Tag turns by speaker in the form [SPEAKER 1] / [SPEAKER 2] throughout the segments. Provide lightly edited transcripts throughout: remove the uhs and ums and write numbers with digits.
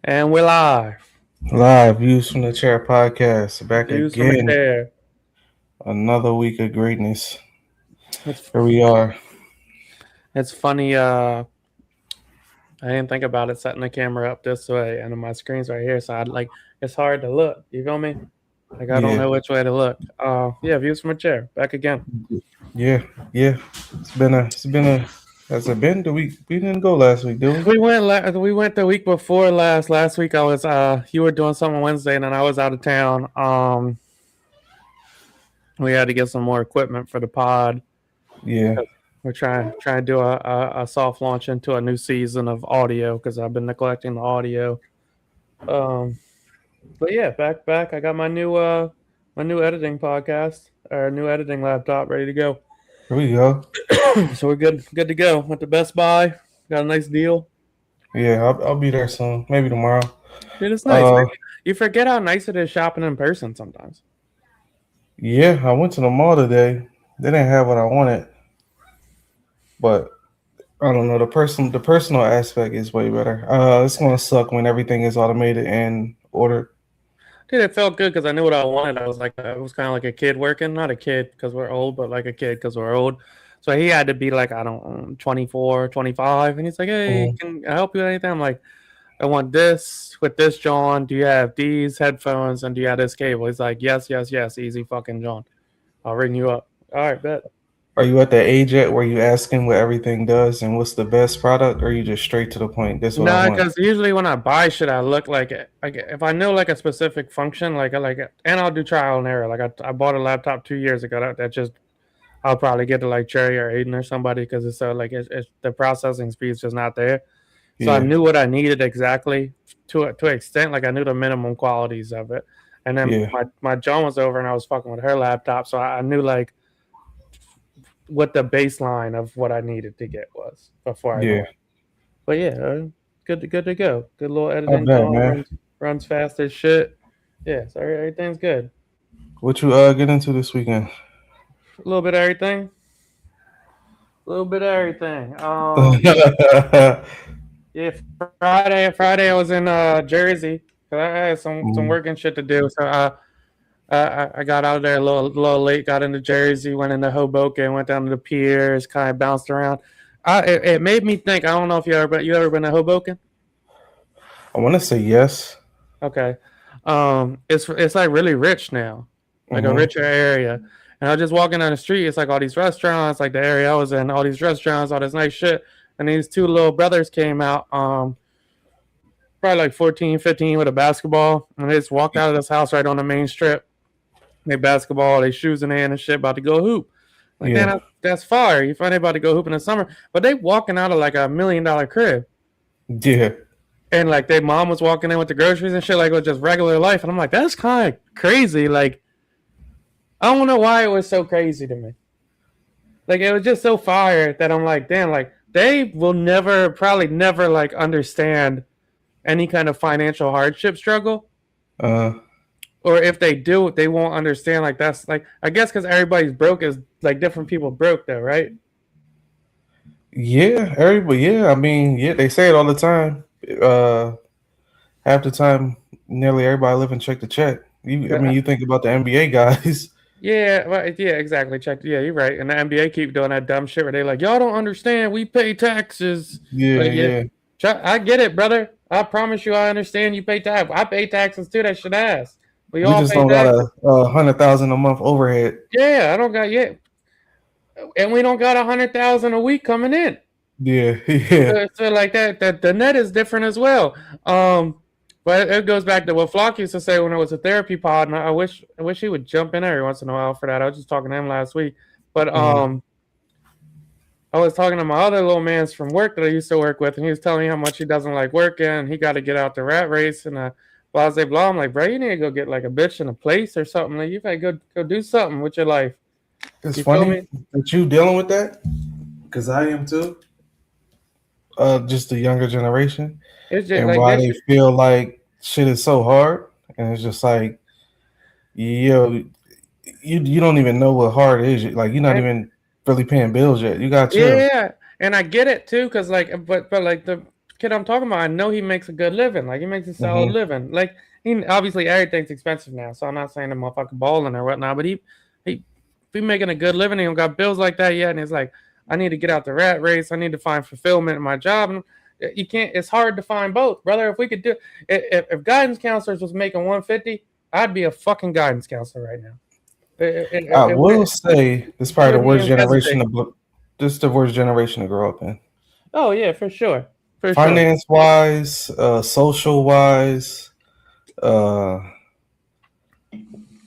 [SPEAKER 1] And we're live.
[SPEAKER 2] Live Views from the Chair podcast. Back
[SPEAKER 1] Views from a
[SPEAKER 2] again.
[SPEAKER 1] chair.
[SPEAKER 2] Another week of greatness.
[SPEAKER 1] It's
[SPEAKER 2] Here we are.
[SPEAKER 1] it's funny. I didn't think about it setting the camera up this way, and my screen's right here, so I like it's hard to look. You feel me? Like I don't
[SPEAKER 2] Yeah,
[SPEAKER 1] know which way to look. Yeah, views from a chair. Back again.
[SPEAKER 2] yeah, yeah. It's been a. Has it been? We didn't go last week, did we?
[SPEAKER 1] We went the week before last. Last week I was you were doing something Wednesday, and then I was out of town. We had to get some more equipment for the pod.
[SPEAKER 2] Yeah,
[SPEAKER 1] We're trying to do a soft launch into a new season of audio because I've been neglecting the audio. Um, but yeah, back. I got my new editing podcast or new editing laptop ready to go.
[SPEAKER 2] here we go.
[SPEAKER 1] So we're good to go. Went to Best Buy, got a nice deal.
[SPEAKER 2] Yeah, I'll be there soon. Maybe tomorrow.
[SPEAKER 1] Dude, it's nice.
[SPEAKER 2] Uh,
[SPEAKER 1] You forget how nice it is shopping in person sometimes.
[SPEAKER 2] yeah, I went to the mall today. They didn't have what I wanted, but I don't know. The personal aspect is way better. It's gonna suck when everything is automated and ordered.
[SPEAKER 1] Dude, it felt good because I knew what I wanted. I was kind of like a kid working, not a kid because we're old, but like a kid because we're old. So he had to be like, I don't know, 24, 25. And he's like, hey,
[SPEAKER 2] Mm,
[SPEAKER 1] can I help you with anything? I'm like, I want this with this, John. Do you have these headphones and do you have this cable? He's like, yes, yes, yes. Easy fucking John. I'll ring you up. All right, bet.
[SPEAKER 2] Are you at that age yet where you asking what everything does and what's the best product, or are you just straight to the point? That's what I
[SPEAKER 1] No,
[SPEAKER 2] want.
[SPEAKER 1] because usually when I buy shit, I look like it. Like if I know like a specific function, like I like it, and I'll do trial and error. Like I bought a laptop 2 years ago that just I'll probably get to like Cherry or Aiden or somebody because it's so like it's the processing speed's just not there. So I
[SPEAKER 2] Yeah,
[SPEAKER 1] knew what I needed exactly to an extent. Like I knew the minimum qualities of it. And then
[SPEAKER 2] yeah,
[SPEAKER 1] my John was over and I was fucking with her laptop, so I knew like what the baseline of what I needed to get was before I go
[SPEAKER 2] yeah.
[SPEAKER 1] in. But yeah, good to go. Good little
[SPEAKER 2] Not
[SPEAKER 1] editing
[SPEAKER 2] bad,
[SPEAKER 1] job
[SPEAKER 2] man.
[SPEAKER 1] runs fast as shit. Yeah, so everything's good.
[SPEAKER 2] What you get into this weekend?
[SPEAKER 1] A little bit of everything. A little bit of everything. Yeah, Friday I was in Jersey. 'Cause I had some
[SPEAKER 2] Mm,
[SPEAKER 1] working shit to do. So I got out of there a little late. Got into Jersey, went into Hoboken, went down to the piers, kind of bounced around. It made me think. I don't know if you ever been to Hoboken.
[SPEAKER 2] I want to say yes.
[SPEAKER 1] Okay, it's like really rich now, like a
[SPEAKER 2] Hmm.
[SPEAKER 1] richer area. And I was just walking down the street. It's like all these restaurants, like the area I was in, all these restaurants, all this nice shit. And these two little brothers came out. Probably like 14, 15 with a basketball. And they just walked out of this house right on the main strip. They basketball, they shoes in hand and shit, about to go hoop. Like, man,
[SPEAKER 2] Yeah,
[SPEAKER 1] that's fire. You find anybody go hoop in the summer. But they walking out of like $1 million crib.
[SPEAKER 2] yeah,
[SPEAKER 1] And like their mom was walking in with the groceries and shit, like with just regular life. And I'm like, that's kind of crazy. Like, I don't know why it was so crazy to me. Like, it was just so fire that I'm like, damn, like, they will never, probably never, like, understand any kind of financial hardship struggle,
[SPEAKER 2] uh,
[SPEAKER 1] or if they do, they won't understand. Like that's like I guess because everybody's broke is like different people broke though, right?
[SPEAKER 2] yeah. Everybody, yeah. I mean, yeah. They say it all the time. Uh, Half the time, nearly everybody living check to check. I mean,
[SPEAKER 1] Uh,
[SPEAKER 2] you think about the NBA guys.
[SPEAKER 1] Yeah, right, yeah, exactly. Check. Yeah, you're right. And the NBA keep doing that dumb shit where they like, y'all don't understand. We pay taxes.
[SPEAKER 2] Yeah,
[SPEAKER 1] Like, yeah,
[SPEAKER 2] yeah.
[SPEAKER 1] I get it, brother. I promise you, I understand. You pay tax. I pay taxes too. That shit ass. We
[SPEAKER 2] We
[SPEAKER 1] all
[SPEAKER 2] just
[SPEAKER 1] pay
[SPEAKER 2] don't got
[SPEAKER 1] taxes.
[SPEAKER 2] a 100,000 a month overhead.
[SPEAKER 1] Yeah, I don't got yet, and we don't got 100,000 a week coming in.
[SPEAKER 2] Yeah, yeah,
[SPEAKER 1] So like that the net is different as well. But it goes back to what Flock used to say when it was a therapy pod, and I wish he would jump in every once in a while for that. I was just talking to him last week, but
[SPEAKER 2] mhm,
[SPEAKER 1] I was talking to my other little mans from work that I used to work with, and he was telling me how much he doesn't like working, and he got to get out the rat race and blah blah blah. I'm like, bro, you need to go get like a bitch in a place or something. Like you gotta go do something with your life.
[SPEAKER 2] it's
[SPEAKER 1] You feel
[SPEAKER 2] funny
[SPEAKER 1] me?
[SPEAKER 2] that you dealing with that because I am too. Just the younger generation
[SPEAKER 1] It's just
[SPEAKER 2] and
[SPEAKER 1] like
[SPEAKER 2] why
[SPEAKER 1] this.
[SPEAKER 2] they feel like shit is so hard, and it's just like, yo, you don't even know what hard is. Like you're not even really paying bills yet. You got chill.
[SPEAKER 1] Yeah, and I get it too, cause like, but like the kid I'm talking about, I know he makes a good living. Like he makes a solid living. Like he obviously everything's expensive now, so I'm not saying the motherfucker balling or whatnot, but he be making a good living. He don't got bills like that yet, and it's like I need to get out the rat race. I need to find fulfillment in my job. And you can't. It's hard to find both, brother. If we could do, if guidance counselors was making 150, I'd be a fucking guidance counselor right now.
[SPEAKER 2] I will say this is probably the worst generation
[SPEAKER 1] hesitate.
[SPEAKER 2] this is the worst generation to grow up in.
[SPEAKER 1] Oh yeah, for sure, for sure.
[SPEAKER 2] Finance wise, social wise, uh,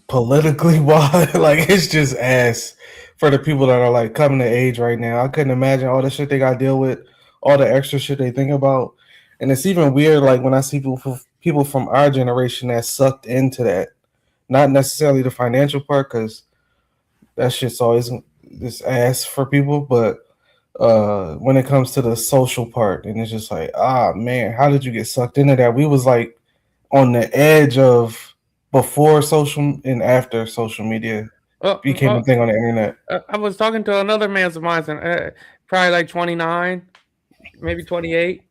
[SPEAKER 2] politically wise, like it's just ass for the people that are like coming to age right now. I couldn't imagine all the shit they got to deal with, all the extra shit they think about, and it's even weird. Like when I see people from our generation that sucked into that, not necessarily the financial part, because that shit's always this ass for people, but when it comes to the social part, and it's just like, ah man, how did you get sucked into that? We was like on the edge of before social and after social media became a thing on the internet.
[SPEAKER 1] I was talking to another man's of mine, probably like 29, maybe 28,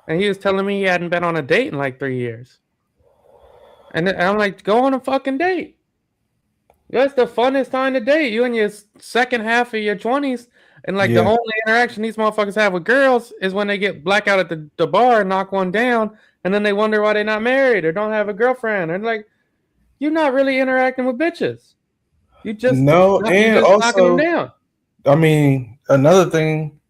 [SPEAKER 1] and he was telling me he hadn't been on a date in like 3 years. And I'm like, go on a fucking date. That's the funnest time to date. You in your second half of your 20s, and like the only interaction these motherfuckers have with girls is when they get blackout at the bar and knock one down, and then they wonder why they're not married or don't have a girlfriend. And like, you're not really interacting with bitches. You just knocking them down.
[SPEAKER 2] I mean, another thing,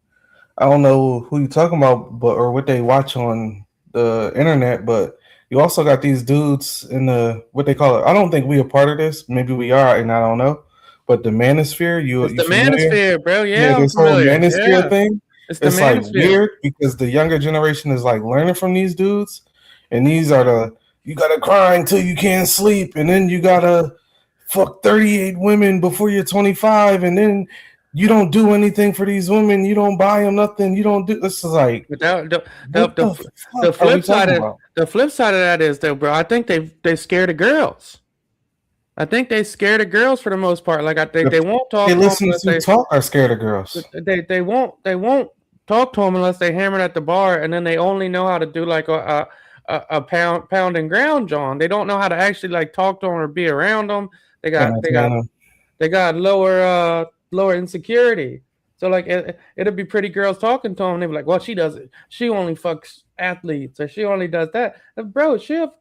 [SPEAKER 2] I don't know who you talking about, but or what they watch on the internet, but you also got these dudes in the what they call it. I don't think we are part of this. Maybe we are, and I don't know. But the manosphere,
[SPEAKER 1] it's the manosphere, bro. Yeah,
[SPEAKER 2] this whole manosphere thing.
[SPEAKER 1] It's
[SPEAKER 2] like weird because the younger generation is like learning from these dudes, and these are the you gotta cry until you can't sleep, and then you gotta fuck 38 women before you're 25, and then you don't do anything for these women. You don't buy them nothing. You don't do. This is like
[SPEAKER 1] the flip side of that is though, bro. I think they scared of girls. I think they scared of girls for the most part. Like I think they won't talk.
[SPEAKER 2] They listen to talk are scared of girls.
[SPEAKER 1] They won't talk to them unless they hammered at the bar, and then they only know how to do like a pound and ground, John. They don't know how to actually like talk to them or be around them. They got lower insecurity. So like it'll be pretty girls talking to them. They'll be like, well, she does it. She only fucks athletes, or she only does that. Bro, she'll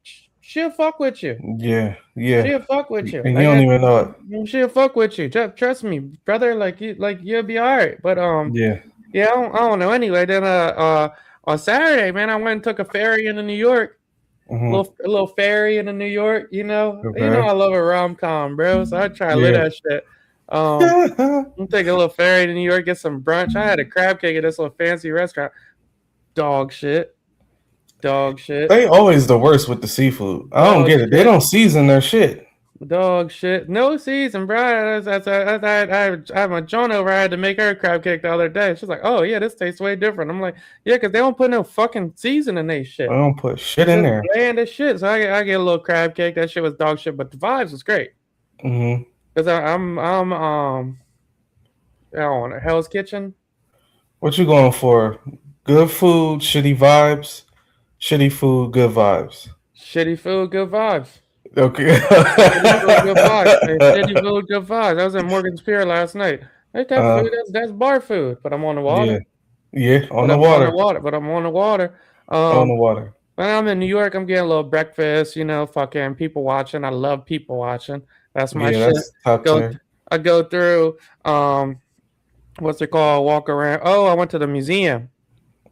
[SPEAKER 1] fuck with you.
[SPEAKER 2] Yeah.
[SPEAKER 1] She'll fuck with you.
[SPEAKER 2] And you don't even know
[SPEAKER 1] it. She'll fuck with you. Trust me, brother. Like you'll be all right. But I don't know. Anyway, then on Saturday, man, I went and took a ferry into New York. A little ferry into New York. You know I love a rom-com, bro. So I try to live that shit. I'm taking a little ferry to New York, get some brunch. I had a crab cake at this little fancy restaurant. Dog shit.
[SPEAKER 2] They always the worst with the seafood. I don't get it. They don't season their shit.
[SPEAKER 1] Dog shit. No season, bro. I have my John over. I had to make her a crab cake the other day. She's like, oh, yeah, this tastes way different. I'm like, yeah, because they don't put no fucking season in they shit.
[SPEAKER 2] They don't put shit in there.
[SPEAKER 1] Bland as shit. So I get a little crab cake. That shit was dog shit, but the vibes was great. Because I'm I don't want Hell's Kitchen.
[SPEAKER 2] What you going for? Good food, shitty vibes. Shitty food, good vibes.
[SPEAKER 1] Shitty food, good vibes.
[SPEAKER 2] Okay.
[SPEAKER 1] Shitty food, good vibes. I was at Morgan's Pier last night. That food, that's bar food, but I'm on the water.
[SPEAKER 2] Yeah, on the water.
[SPEAKER 1] But I'm on the water.
[SPEAKER 2] On the water.
[SPEAKER 1] When I'm in New York, I'm getting a little breakfast, fucking people watching. I love people watching. That's my shit. I go through, what's it called? Walk around. Oh, I went to the museum.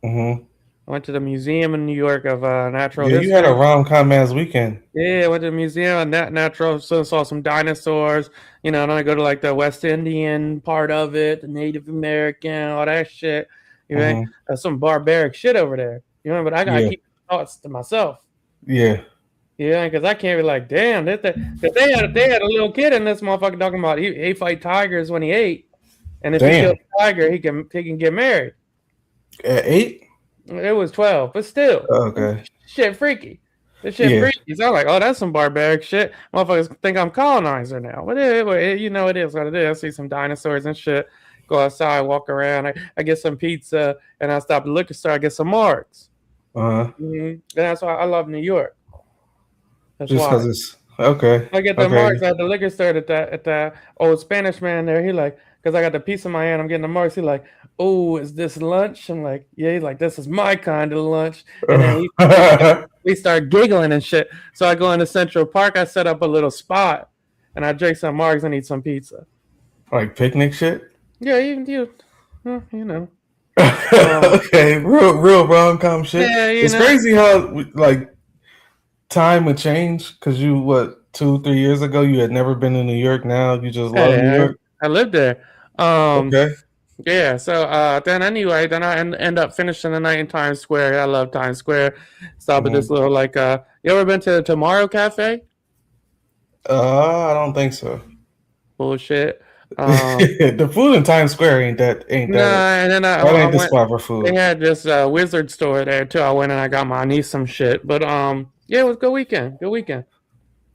[SPEAKER 1] I went to the museum in New York of natural history.
[SPEAKER 2] You had a rom-com ass weekend.
[SPEAKER 1] Yeah, I went to the museum of natural, so saw some dinosaurs. And then I go to like the West Indian part of it, the Native American, all that shit. There's some barbaric shit over there. But I gotta keep thoughts to myself.
[SPEAKER 2] Yeah.
[SPEAKER 1] Yeah, because I can't be like, damn, they had a little kid in this motherfucker talking about he fight tigers when he 8, and if he kills a tiger, he can get married.
[SPEAKER 2] At 8?
[SPEAKER 1] It was 12, but still.
[SPEAKER 2] Okay.
[SPEAKER 1] Shit freaky. This shit freaky. So I'm like, oh, that's some barbaric shit. Motherfuckers think I'm colonizer now. But it is what it is. I see some dinosaurs and shit. Go outside, walk around. I get some pizza, and I stop at the liquor store. I get some marks. And that's why I love New York. That's
[SPEAKER 2] Just
[SPEAKER 1] why.
[SPEAKER 2] because it's okay.
[SPEAKER 1] I get the marks
[SPEAKER 2] Okay.
[SPEAKER 1] at the liquor store at the old Spanish man there. He like, because I got the piece in my hand, I'm getting the marks. He like, oh, is this lunch? I'm like, yeah. He's like, this is my kind of lunch. And then we start giggling and shit. So I go into Central Park. I set up a little spot, and I drink some marks and eat some pizza.
[SPEAKER 2] Like picnic shit.
[SPEAKER 1] Yeah, even you, you know.
[SPEAKER 2] Okay, real rom com shit.
[SPEAKER 1] Yeah, you
[SPEAKER 2] It's
[SPEAKER 1] know.
[SPEAKER 2] crazy how like time would change because you what 2 3 years ago you had never been to New York. Now you just love New
[SPEAKER 1] Hey,
[SPEAKER 2] York.
[SPEAKER 1] I lived there. Um,
[SPEAKER 2] Okay.
[SPEAKER 1] Yeah, so then anyway, then I end up finishing the night in Times Square. I love Times Square. Stop at this
[SPEAKER 2] Mhm.
[SPEAKER 1] little like you ever been to the Tomorrow Cafe?
[SPEAKER 2] I don't think so.
[SPEAKER 1] Bullshit.
[SPEAKER 2] The food in Times Square ain't
[SPEAKER 1] Nah,
[SPEAKER 2] that
[SPEAKER 1] and then
[SPEAKER 2] that
[SPEAKER 1] I
[SPEAKER 2] ain't the
[SPEAKER 1] went,
[SPEAKER 2] spot for
[SPEAKER 1] they
[SPEAKER 2] food.
[SPEAKER 1] had this wizard store there too. I went and I got my niece some shit. But yeah, it was a good weekend. Good weekend.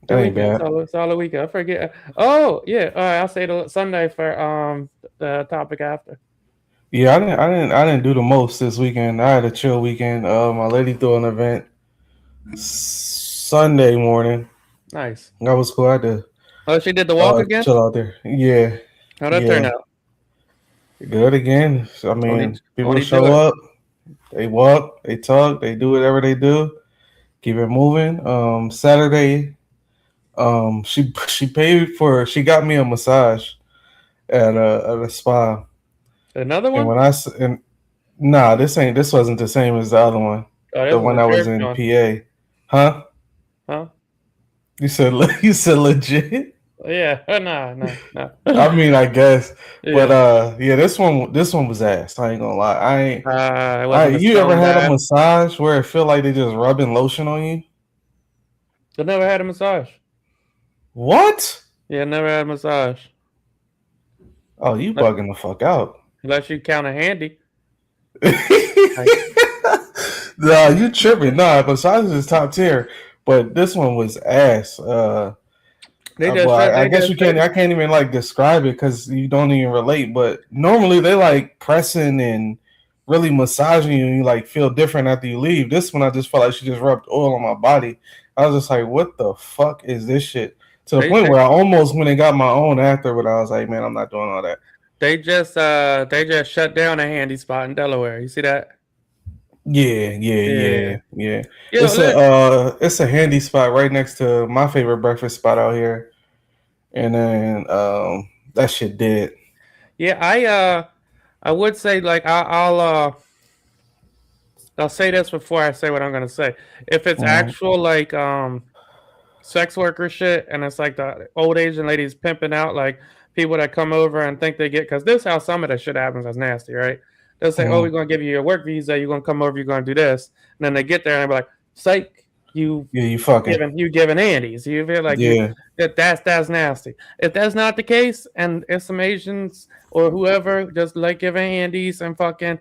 [SPEAKER 2] That
[SPEAKER 1] Good
[SPEAKER 2] ain't
[SPEAKER 1] weekend.
[SPEAKER 2] bad.
[SPEAKER 1] Solid weekend. I forget. Oh, yeah. All right, I'll say the Sunday for the topic after.
[SPEAKER 2] Yeah, I didn't do the most this weekend. I had a chill weekend. My lady threw an event Sunday morning.
[SPEAKER 1] Nice.
[SPEAKER 2] That was cool. I had to
[SPEAKER 1] Oh, she did the walk again?
[SPEAKER 2] chill out there. Yeah,
[SPEAKER 1] How'd that turn
[SPEAKER 2] yeah.
[SPEAKER 1] out?
[SPEAKER 2] Good again. I
[SPEAKER 1] Only
[SPEAKER 2] mean, people
[SPEAKER 1] only do
[SPEAKER 2] show
[SPEAKER 1] it.
[SPEAKER 2] up, they walk, they talk, they do whatever they do. Keep it moving. Saturday, she got me a massage at a spa,
[SPEAKER 1] Another
[SPEAKER 2] and
[SPEAKER 1] one?
[SPEAKER 2] and nah, this wasn't the same as the other one,
[SPEAKER 1] Oh,
[SPEAKER 2] the
[SPEAKER 1] this
[SPEAKER 2] one
[SPEAKER 1] is a
[SPEAKER 2] that was
[SPEAKER 1] church
[SPEAKER 2] in
[SPEAKER 1] joint,
[SPEAKER 2] PA, huh?
[SPEAKER 1] huh?
[SPEAKER 2] You said you said legit.
[SPEAKER 1] Yeah, no, no.
[SPEAKER 2] I mean, I guess, but
[SPEAKER 1] Yeah.
[SPEAKER 2] yeah, this one was ass. I ain't gonna lie. I ain't.
[SPEAKER 1] It wasn't a
[SPEAKER 2] You ever
[SPEAKER 1] stone
[SPEAKER 2] had a
[SPEAKER 1] bath.
[SPEAKER 2] massage where it feel like they just rubbing lotion on you?
[SPEAKER 1] I never had a massage.
[SPEAKER 2] What?
[SPEAKER 1] Yeah, never had a massage.
[SPEAKER 2] Oh, you
[SPEAKER 1] Unless
[SPEAKER 2] bugging the fuck out.
[SPEAKER 1] unless you count a handy. Like
[SPEAKER 2] Nah, you tripping. Nah, massages is top tier, but this one was ass.
[SPEAKER 1] they
[SPEAKER 2] Well,
[SPEAKER 1] just said
[SPEAKER 2] I
[SPEAKER 1] they
[SPEAKER 2] guess
[SPEAKER 1] just
[SPEAKER 2] you can't.
[SPEAKER 1] said
[SPEAKER 2] I can't even like describe it because you don't even relate. But normally they like pressing and really massaging you, and you like feel different after you leave. This one, I just felt like she just rubbed oil on my body. I was just like, "What the fuck is this shit?" To the
[SPEAKER 1] they
[SPEAKER 2] point
[SPEAKER 1] they
[SPEAKER 2] where I almost went and got my own after, but I was like, "Man, I'm not doing all that."
[SPEAKER 1] they just shut down a handy spot in Delaware. You see that?
[SPEAKER 2] Yeah, yeah,
[SPEAKER 1] Yeah.
[SPEAKER 2] yeah, yeah.
[SPEAKER 1] Yo, look.
[SPEAKER 2] It's a handy spot right next to my favorite breakfast spot out here, and then that shit dead.
[SPEAKER 1] Yeah, I would say like I'll say this before I say what I'm gonna say. If it's
[SPEAKER 2] Mhm.
[SPEAKER 1] actual like sex worker shit, and it's like the old Asian ladies pimping out like people that come over and think they get, because this is how some of that shit happens. That's nasty, right? They'll say, "Oh, we're
[SPEAKER 2] Mhm.
[SPEAKER 1] gonna give you your work visa. You're gonna come over. You're gonna do this," and then they get there and they're like, "Psych, you
[SPEAKER 2] Yeah, you fucking.
[SPEAKER 1] giving Andes. You feel like you
[SPEAKER 2] Yeah,
[SPEAKER 1] that's nasty. If that's not the case, and it's some Asians or whoever just like giving Andes and fucking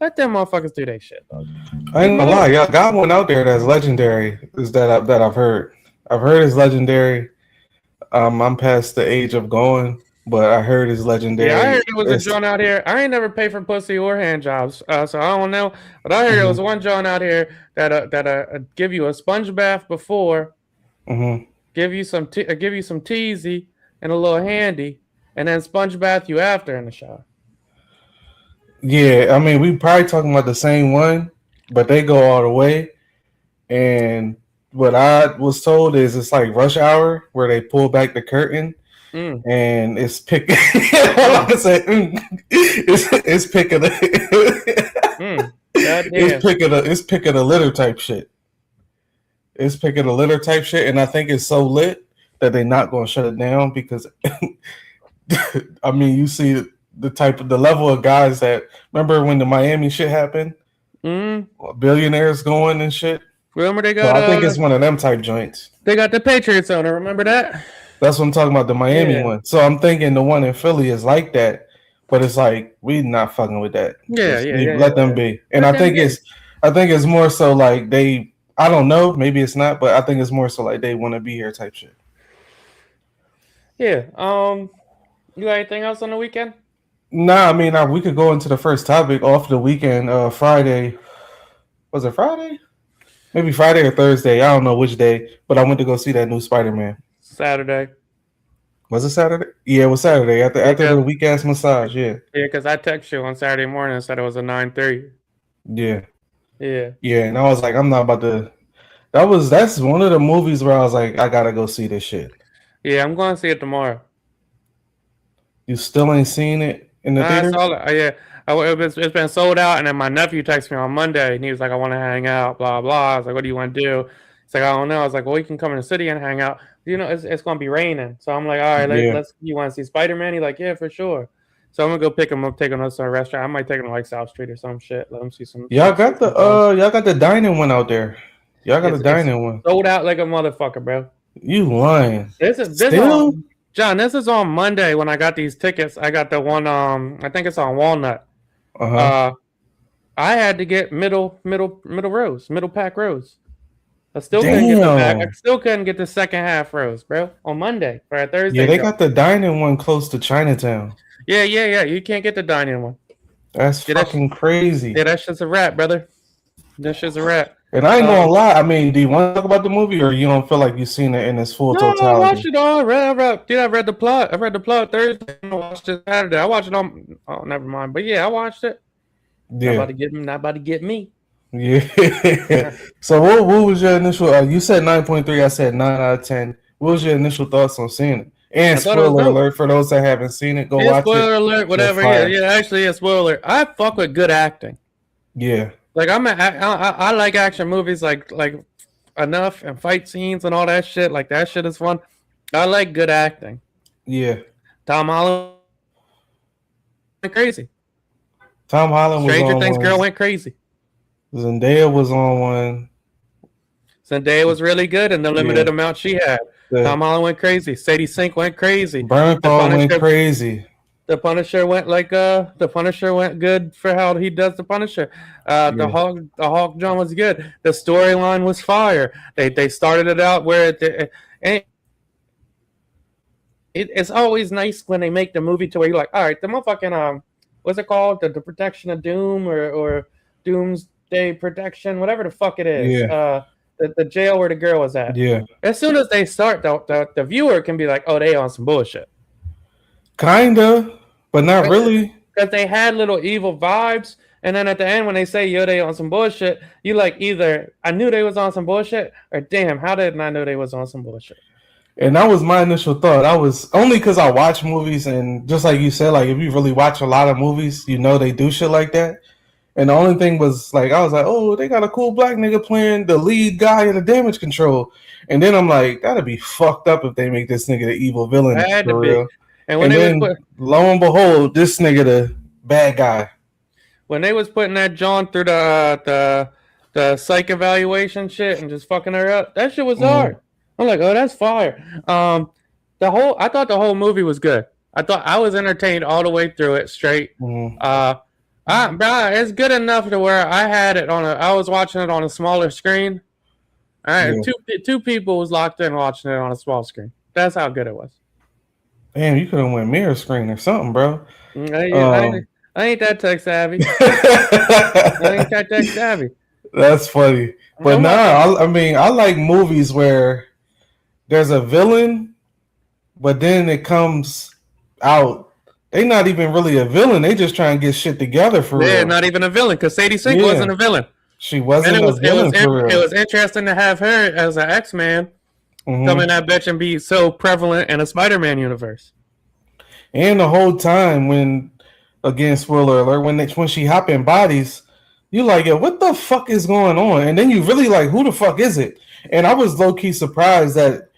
[SPEAKER 1] let them motherfuckers do their shit, dog.
[SPEAKER 2] I
[SPEAKER 1] You
[SPEAKER 2] ain't gonna
[SPEAKER 1] know,
[SPEAKER 2] lie. Y'all got one out there that's legendary. Is that I've heard? I've heard it's legendary. I'm past the age of going, but I heard it's
[SPEAKER 1] yeah, I
[SPEAKER 2] legendary.
[SPEAKER 1] heard it was a
[SPEAKER 2] It's
[SPEAKER 1] joint out here. I ain't never paid for pussy or hand jobs, so I don't know. But I heard it was
[SPEAKER 2] mhm,
[SPEAKER 1] one joint out here that give you a sponge bath before,
[SPEAKER 2] mhm.
[SPEAKER 1] give you some teasy and a little handy, and then sponge bath you after in the shower.
[SPEAKER 2] Yeah, I mean, we probably talking about the same one, but they go all the way. And what I was told is it's like rush hour where they pull back the curtain
[SPEAKER 1] Mm,
[SPEAKER 2] and it's picking. Like I said, it's picking
[SPEAKER 1] mm. God damn.
[SPEAKER 2] it's picking a litter type shit. It's picking a litter type shit, and I think it's so lit that they're not going to shut it down because I mean, you see the level of guys that remember when the Miami shit happened,
[SPEAKER 1] Mm.
[SPEAKER 2] billionaires going and shit.
[SPEAKER 1] Remember
[SPEAKER 2] So I think it's one of them type joints.
[SPEAKER 1] they got the Patriots owner. Remember that?
[SPEAKER 2] That's what I'm talking about, the Miami
[SPEAKER 1] Yeah,
[SPEAKER 2] one. So I'm thinking the one in Philly is like that, but it's like we not fucking with that.
[SPEAKER 1] yeah,
[SPEAKER 2] Just
[SPEAKER 1] yeah, yeah,
[SPEAKER 2] let them
[SPEAKER 1] yeah.
[SPEAKER 2] be. And
[SPEAKER 1] Let them be.
[SPEAKER 2] I think it's more so like they. I don't know. Maybe it's not, but I think it's more so like they want to be here type shit.
[SPEAKER 1] Yeah. You got anything else on the weekend?
[SPEAKER 2] Nah, I mean, we could go into the first topic off the weekend. Friday, Was it Friday? Maybe Friday or Thursday. I don't know which day, but I went to go see that new Spider-Man.
[SPEAKER 1] Saturday.
[SPEAKER 2] Was it Saturday? Yeah, it was Saturday after the weak ass massage. Yeah,
[SPEAKER 1] Because I text you on Saturday morning and said it was a 9:30.
[SPEAKER 2] yeah,
[SPEAKER 1] Yeah.
[SPEAKER 2] yeah. And I was like, I'm not about to. That's one of the movies where I was like, I gotta go see this shit.
[SPEAKER 1] Yeah, I'm going to see it tomorrow.
[SPEAKER 2] You still ain't seen it in the
[SPEAKER 1] I
[SPEAKER 2] theater?
[SPEAKER 1] saw it. Yeah. It's been sold out, and then my nephew texted me on Monday, and he was like, "I want to hang out." Blah blah. I was like, "What do you want to do?" He's like, "I don't know." I was like, "Well, we can come in the city and hang out." You know, it's going to be raining, so I'm like, "All right,
[SPEAKER 2] Yeah.
[SPEAKER 1] let's. You want to see Spider-Man?" He's like, "Yeah, for sure." So I'm gonna go pick him up, take him to a restaurant. I might take him to like South Street or some shit. Let him see some.
[SPEAKER 2] Y'all got the dining one out there. Y'all got
[SPEAKER 1] It's
[SPEAKER 2] a dining one.
[SPEAKER 1] sold out like a motherfucker, bro.
[SPEAKER 2] You lying?
[SPEAKER 1] This
[SPEAKER 2] Still?
[SPEAKER 1] John. This is on Monday when I got these tickets. I got the one. I think it's on Walnut.
[SPEAKER 2] Uh-huh.
[SPEAKER 1] I had to get middle rows, middle pack rows. I still couldn't get the back. I still couldn't get the second half rows, bro. On Monday for a Thursday.
[SPEAKER 2] Yeah, they got the dining one close to Chinatown.
[SPEAKER 1] Yeah. You can't get the dining one.
[SPEAKER 2] That's fucking crazy.
[SPEAKER 1] Yeah, that shit's a wrap, brother. That shit's a wrap.
[SPEAKER 2] And I ain't gonna lie. I mean, do you want to talk about the movie, or you don't feel like you've seen it in its full totality?
[SPEAKER 1] I watched it all. I read the plot. I read the plot Thursday. I watched it Saturday. I watched it on. Oh, never mind. But yeah, I watched it.
[SPEAKER 2] Yeah.
[SPEAKER 1] Not about to get me.
[SPEAKER 2] Yeah. So what was your initial? You said 9.3. I said 9 out of 10. What was your initial thoughts on seeing it? And spoiler alert for those that haven't seen it, go watch it.
[SPEAKER 1] Spoiler alert, whatever. Yeah. Actually, yeah. Spoiler alert. I fuck with good acting.
[SPEAKER 2] Yeah.
[SPEAKER 1] Like I like action movies, like enough and fight scenes and all that shit. Like that shit is fun. I like good acting.
[SPEAKER 2] Yeah.
[SPEAKER 1] Tom Holland went crazy.
[SPEAKER 2] Tom Holland was
[SPEAKER 1] Stranger
[SPEAKER 2] on
[SPEAKER 1] Things
[SPEAKER 2] one.
[SPEAKER 1] girl went crazy.
[SPEAKER 2] Zendaya was on one.
[SPEAKER 1] Zendaya was really good in the limited amount she had. Tom Holland went crazy. Sadie Sink went crazy.
[SPEAKER 2] Bernthal went crazy.
[SPEAKER 1] The Punisher went good for how he does the Punisher. The Hawk John was good. The storyline was fire. They started it out where it's always nice when they make the movie to where you're like, all right, the motherfucking what's it called? The Protection of Doom or Doomsday Protection, whatever the fuck it is.
[SPEAKER 2] Yeah.
[SPEAKER 1] The jail where the girl was at.
[SPEAKER 2] Yeah.
[SPEAKER 1] As soon as they start, the viewer can be like, oh, they on some bullshit.
[SPEAKER 2] Kinda, but not really.
[SPEAKER 1] Because they had little evil vibes, and then at the end when they say, yo, they on some bullshit, you like either I knew they was on some bullshit, or damn, how did I know they was on some bullshit?
[SPEAKER 2] And that was my initial thought. I was only because I watch movies, and just like you said, like if you really watch a lot of movies, you know they do shit like that. And the only thing was like I was like, oh, they got a cool black nigga playing the lead guy in the damage control. And then I'm like, that'd be fucked up if they make this nigga the evil villain for real. And then lo and behold, this nigga the bad guy.
[SPEAKER 1] When they was putting that John through the psych evaluation shit and just fucking her up, that shit was hard. I'm like, oh, that's fire. I thought the whole movie was good. I thought I was entertained all the way through it straight. Bro, it's good enough to where I had it I was watching it on a smaller screen. All right, two people was locked in watching it on a small screen. That's how good it was.
[SPEAKER 2] Damn, you could have went mirror screen or something, bro.
[SPEAKER 1] I ain't that tech savvy. I ain't that tech savvy.
[SPEAKER 2] That's funny. But I like movies where there's a villain, but then it comes out they not even really a villain. They just trying to get shit together for real.
[SPEAKER 1] Yeah, not even a villain, because Sadie Sink wasn't a villain.
[SPEAKER 2] She wasn't a villain for real.
[SPEAKER 1] It was interesting to have her as an X-Man come in that bitch and be so prevalent in a Spider-Man universe.
[SPEAKER 2] And the whole time when, again, spoiler alert, when she hop in bodies, you like, yo, what the fuck is going on? And then you really like, who the fuck is it? And I was low-key surprised that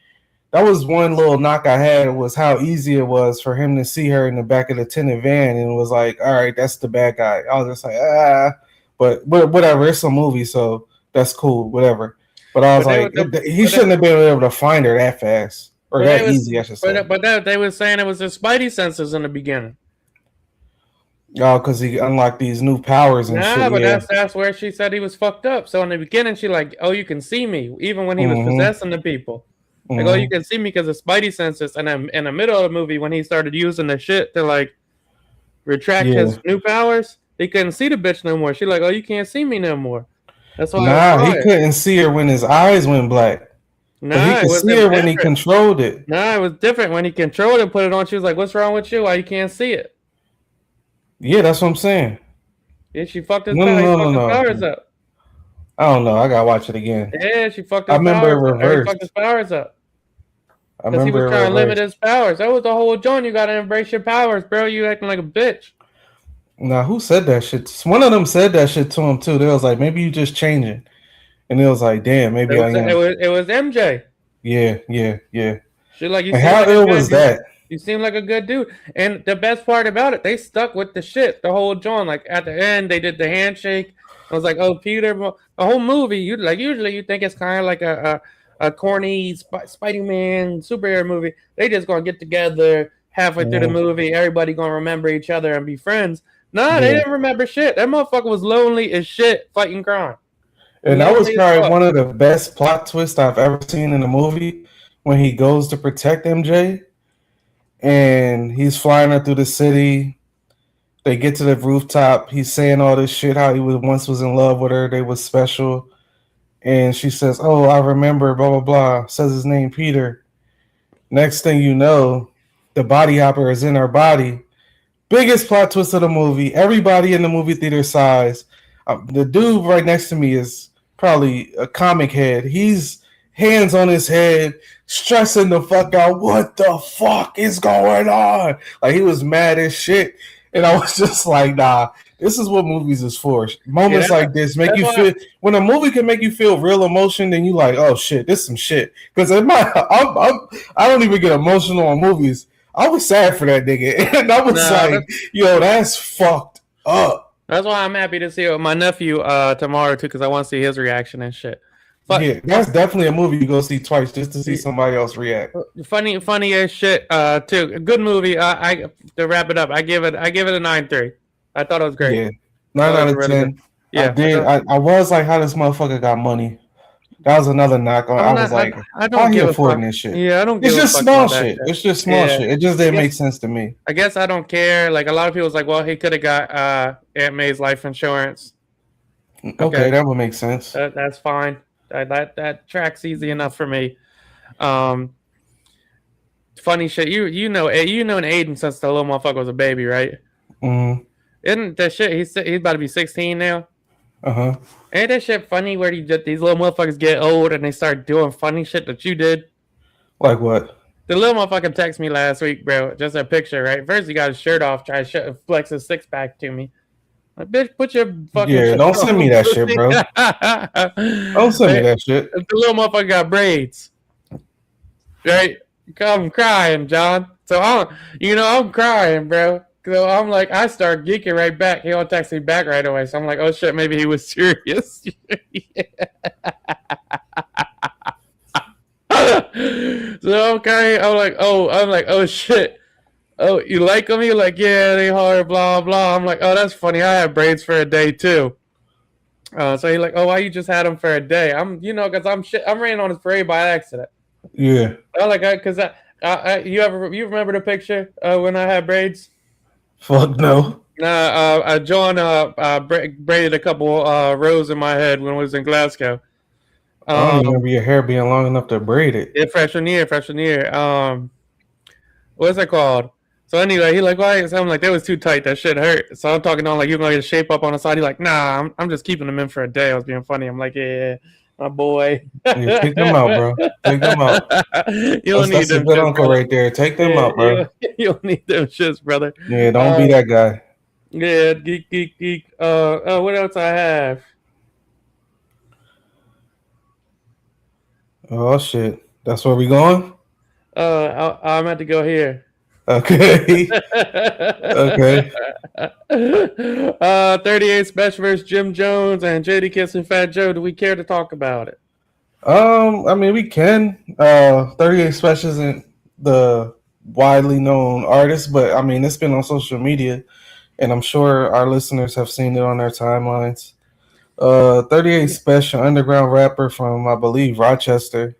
[SPEAKER 2] was one little knock I had, was how easy it was for him to see her in the back of the tinted van and was like, all right, that's the bad guy. I was just like, but whatever, it's a movie, so that's cool, whatever. But I was he shouldn't have been able to find her that fast or that easy, I should say.
[SPEAKER 1] But they were saying it was his Spidey senses in the beginning.
[SPEAKER 2] Oh, because he unlocked these new powers and shit.
[SPEAKER 1] But that's where she said he was fucked up. So in the beginning, she like, oh, you can see me, even when he was possessing the people. Like, oh, you can see me because of Spidey senses. And then in the middle of the movie, when he started using the shit to like retract his new powers, he couldn't see the bitch no more. She like, oh, you can't see me no more. That's why I was
[SPEAKER 2] Nah, he
[SPEAKER 1] quiet.
[SPEAKER 2] couldn't see her when his eyes went black, but he
[SPEAKER 1] Nah,
[SPEAKER 2] could see
[SPEAKER 1] it was
[SPEAKER 2] her when he
[SPEAKER 1] different.
[SPEAKER 2] controlled it.
[SPEAKER 1] Nah, it was different when he controlled it. Put it on. She was like, "What's wrong with you? Why you can't see it?"
[SPEAKER 2] Yeah, that's what I'm saying.
[SPEAKER 1] Yeah, she fucked his
[SPEAKER 2] No,
[SPEAKER 1] power. He
[SPEAKER 2] no, no,
[SPEAKER 1] fucked his
[SPEAKER 2] no,
[SPEAKER 1] powers
[SPEAKER 2] no.
[SPEAKER 1] up.
[SPEAKER 2] I don't know. I gotta watch it again.
[SPEAKER 1] Yeah, she fucked
[SPEAKER 2] I
[SPEAKER 1] his
[SPEAKER 2] remember
[SPEAKER 1] powers
[SPEAKER 2] it
[SPEAKER 1] up. Or he fucked his
[SPEAKER 2] reversed.
[SPEAKER 1] powers up
[SPEAKER 2] I
[SPEAKER 1] because he was
[SPEAKER 2] remember it
[SPEAKER 1] trying to limit
[SPEAKER 2] reversed.
[SPEAKER 1] his powers. That was the whole joint. You gotta embrace your powers, bro. You acting like a bitch.
[SPEAKER 2] Now, who said that shit? One of them said that shit to him too. They was like, maybe you just changing, and it was like, damn, maybe I am.
[SPEAKER 1] It was MJ.
[SPEAKER 2] Yeah, yeah, yeah.
[SPEAKER 1] She like you
[SPEAKER 2] And
[SPEAKER 1] seem
[SPEAKER 2] how
[SPEAKER 1] like a
[SPEAKER 2] ill
[SPEAKER 1] good
[SPEAKER 2] was
[SPEAKER 1] dude.
[SPEAKER 2] that?
[SPEAKER 1] You seem like a good dude. And the best part about it, they stuck with the shit the whole joint. Like at the end, they did the handshake. I was like, oh Peter, the whole movie. You like usually you think it's kind of like a corny Spidey Man superhero movie. They just gonna get together halfway through the
[SPEAKER 2] Mhm.
[SPEAKER 1] movie. Everybody gonna remember each other and be friends. Nah, they
[SPEAKER 2] Yeah.
[SPEAKER 1] didn't remember shit. That motherfucker was lonely as shit fighting crime.
[SPEAKER 2] And that was
[SPEAKER 1] Lonely as
[SPEAKER 2] probably
[SPEAKER 1] fuck.
[SPEAKER 2] one of the best plot twists I've ever seen in a movie when he goes to protect MJ and he's flying her through the city. They get to the rooftop. He's saying all this shit, how he once was in love with her. They was special. And she says, oh, I remember, blah, blah, blah. Says his name, Peter. Next thing you know, the body hopper is in her body. Biggest plot twist of the movie. Everybody in the movie theater sighs. The dude right next to me is probably a comic head. He's hands on his head, stressing the fuck out. What the fuck is going on? Like he was mad as shit. And I was just like, nah, this is what movies is for. Moments
[SPEAKER 1] Yeah,
[SPEAKER 2] like this make
[SPEAKER 1] that's
[SPEAKER 2] you
[SPEAKER 1] why.
[SPEAKER 2] feel when a movie can make you feel real emotion, then you like, oh shit, this some shit. Because I don't even get emotional on movies. I was sad for that nigga. And I was
[SPEAKER 1] Nah,
[SPEAKER 2] like, yo, that's fucked up.
[SPEAKER 1] that's why I'm happy to see it with my nephew tomorrow too, because I want to see his reaction and shit. But
[SPEAKER 2] Yeah, that's definitely a movie you go see twice just to see somebody else react.
[SPEAKER 1] funny as shit too. A good movie. I to wrap it up, I give it a 9.3. I thought it was great.
[SPEAKER 2] Yeah.
[SPEAKER 1] I thought
[SPEAKER 2] 9
[SPEAKER 1] it
[SPEAKER 2] out
[SPEAKER 1] was
[SPEAKER 2] of
[SPEAKER 1] really good.
[SPEAKER 2] 10. I
[SPEAKER 1] Yeah,
[SPEAKER 2] did. I was like, how this motherfucker got money? That was another knock on. I
[SPEAKER 1] I'm
[SPEAKER 2] was
[SPEAKER 1] not.
[SPEAKER 2] like,
[SPEAKER 1] I
[SPEAKER 2] how
[SPEAKER 1] don't
[SPEAKER 2] he
[SPEAKER 1] give a fuck.
[SPEAKER 2] affording this shit?
[SPEAKER 1] Yeah, I don't
[SPEAKER 2] It's
[SPEAKER 1] give a
[SPEAKER 2] just
[SPEAKER 1] fuck
[SPEAKER 2] small
[SPEAKER 1] about that
[SPEAKER 2] shit.
[SPEAKER 1] shit.
[SPEAKER 2] It's just small
[SPEAKER 1] Yeah,
[SPEAKER 2] shit. It just
[SPEAKER 1] I
[SPEAKER 2] didn't
[SPEAKER 1] guess
[SPEAKER 2] make sense to me.
[SPEAKER 1] I don't care. Like a lot of people was like, well, he could have got Aunt May's life insurance.
[SPEAKER 2] Okay, that would make sense.
[SPEAKER 1] That's fine. That tracks easy enough for me. Um, funny shit. You know Aiden since the little motherfucker was a baby, right?
[SPEAKER 2] Mm-hmm.
[SPEAKER 1] Isn't that shit? He's about to be 16 now.
[SPEAKER 2] Uh-huh.
[SPEAKER 1] Ain't that shit funny where these little motherfuckers get old and they start doing funny shit that you did?
[SPEAKER 2] Like what?
[SPEAKER 1] The little motherfucker texted me last week, bro. Just a picture, right? First he got his shirt off, tried to flex his six pack to me. Like, bitch, put your fucking
[SPEAKER 2] Yeah,
[SPEAKER 1] shirt
[SPEAKER 2] don't send me
[SPEAKER 1] on.
[SPEAKER 2] that shit, bro. Don't send me that shit.
[SPEAKER 1] The little motherfucker got braids. Right? I'm crying, John. So I'm crying, bro. So I'm like, I start geeking right back. He don't text me back right away. So I'm like, oh shit, maybe he was serious. So okay, I'm like, oh shit. Oh, you like them? You're like, yeah, they hard, blah blah. I'm like, oh, that's funny. I had braids for a day too. So he's like, oh, why you just had them for a day? Because I'm ran on his parade by accident.
[SPEAKER 2] Yeah.
[SPEAKER 1] Because you remember the picture when I had braids?
[SPEAKER 2] Fuck no.
[SPEAKER 1] John braided a couple rows in my head when I was in Glasgow.
[SPEAKER 2] I don't even remember your hair being long enough to braid it.
[SPEAKER 1] Yeah, freshman year. What's it called? So anyway, he like, why? So I'm like, that was too tight. That shit hurt. So I'm talking on like, you're gonna get a shape up on the side. He's like, nah, I'm just keeping them in for a day. I was being funny. I'm like, yeah, my boy.
[SPEAKER 2] Yeah, take them out, bro. Take them out.
[SPEAKER 1] You don't need
[SPEAKER 2] That's a
[SPEAKER 1] them
[SPEAKER 2] good
[SPEAKER 1] shits,
[SPEAKER 2] uncle
[SPEAKER 1] brother.
[SPEAKER 2] right there. Take them
[SPEAKER 1] Yeah,
[SPEAKER 2] out, bro.
[SPEAKER 1] you don't need them shits, brother.
[SPEAKER 2] Yeah, don't be that guy.
[SPEAKER 1] Yeah, geek. What else I have?
[SPEAKER 2] Oh shit. That's where we going?
[SPEAKER 1] I'm at to go here.
[SPEAKER 2] Okay. Okay.
[SPEAKER 1] 38 Special versus Jim Jones and Jadakiss and Fat Joe. Do we care to talk about it?
[SPEAKER 2] I mean we can. 38 Special isn't the widely known artist, but I mean it's been on social media and I'm sure our listeners have seen it on their timelines. 38 Special, underground rapper from I believe Rochester.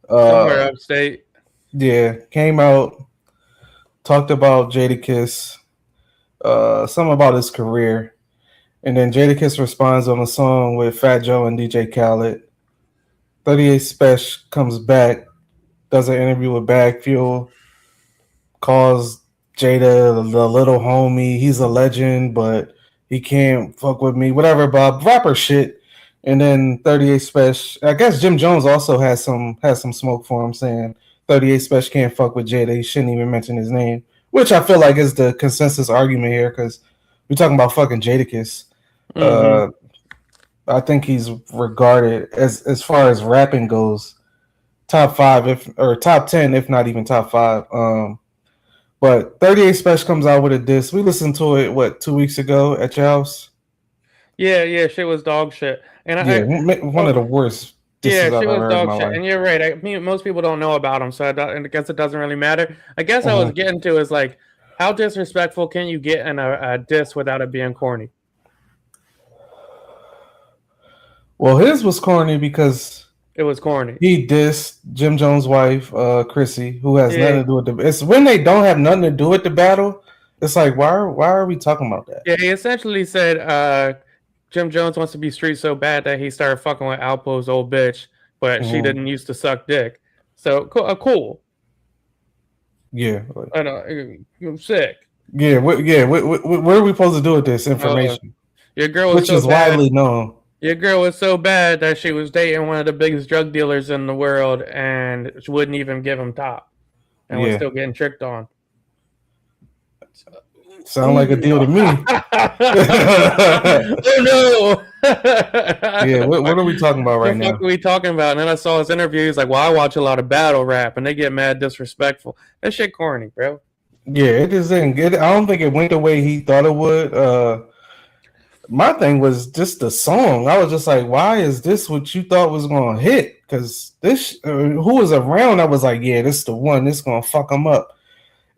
[SPEAKER 1] Somewhere upstate.
[SPEAKER 2] Yeah, came out, talked about Jadakiss, something about his career, And then Jadakiss responds on a song with Fat Joe and DJ Khaled. 38 Special comes back, does an interview with Bag Fuel, calls Jada the little homie. He's a legend, but he can't fuck with me. Whatever, Bob. Rapper shit. And then 38 Special. I guess Jim Jones also has some smoke for him, saying 38 Special can't fuck with Jada. He shouldn't even mention his name, which I feel like is the consensus argument here because we're talking about fucking Jadakiss.
[SPEAKER 1] Mm-hmm.
[SPEAKER 2] I think he's regarded as far as rapping goes, top 5 or top 10, if not even top 5. But 38 Special comes out with a diss. We listened to it 2 weeks ago at your house.
[SPEAKER 1] Yeah, shit was dog shit. And
[SPEAKER 2] One of the worst disses I've ever heard in my life.
[SPEAKER 1] And you're right. Most people don't know about him, so I guess it doesn't really matter. I guess I was getting to is like, how disrespectful can you get in a diss without it being corny?
[SPEAKER 2] Well, his was corny because
[SPEAKER 1] it was corny.
[SPEAKER 2] He dissed Jim Jones' wife, Chrissy, who has nothing to do with the. It's when they don't have nothing to do with the battle. It's like why are we talking about that?
[SPEAKER 1] Yeah, he essentially said Jim Jones wants to be street so bad that he started fucking with Alpo's old bitch, but she didn't used to suck dick. So cool.
[SPEAKER 2] Yeah,
[SPEAKER 1] I know. I'm sick.
[SPEAKER 2] Yeah, what are we supposed to do with this information?
[SPEAKER 1] Your girl,
[SPEAKER 2] which is widely known.
[SPEAKER 1] Your girl was so bad that she was dating one of the biggest drug dealers in the world, and she wouldn't even give him top, and was still getting tricked on.
[SPEAKER 2] Sound like a deal to me.
[SPEAKER 1] Oh
[SPEAKER 2] no! Yeah, what are we talking about right now?
[SPEAKER 1] What are we talking about? And then I saw his interview. He's like, "Well, I watch a lot of battle rap, and they get mad disrespectful. That shit corny, bro."
[SPEAKER 2] Yeah, it just didn't get it. I don't think it went the way he thought it would. My thing was just the song. I was just like, why is this what you thought was going to hit? Because this, who was around, I was like, yeah, this is the one. This is going to fuck them up.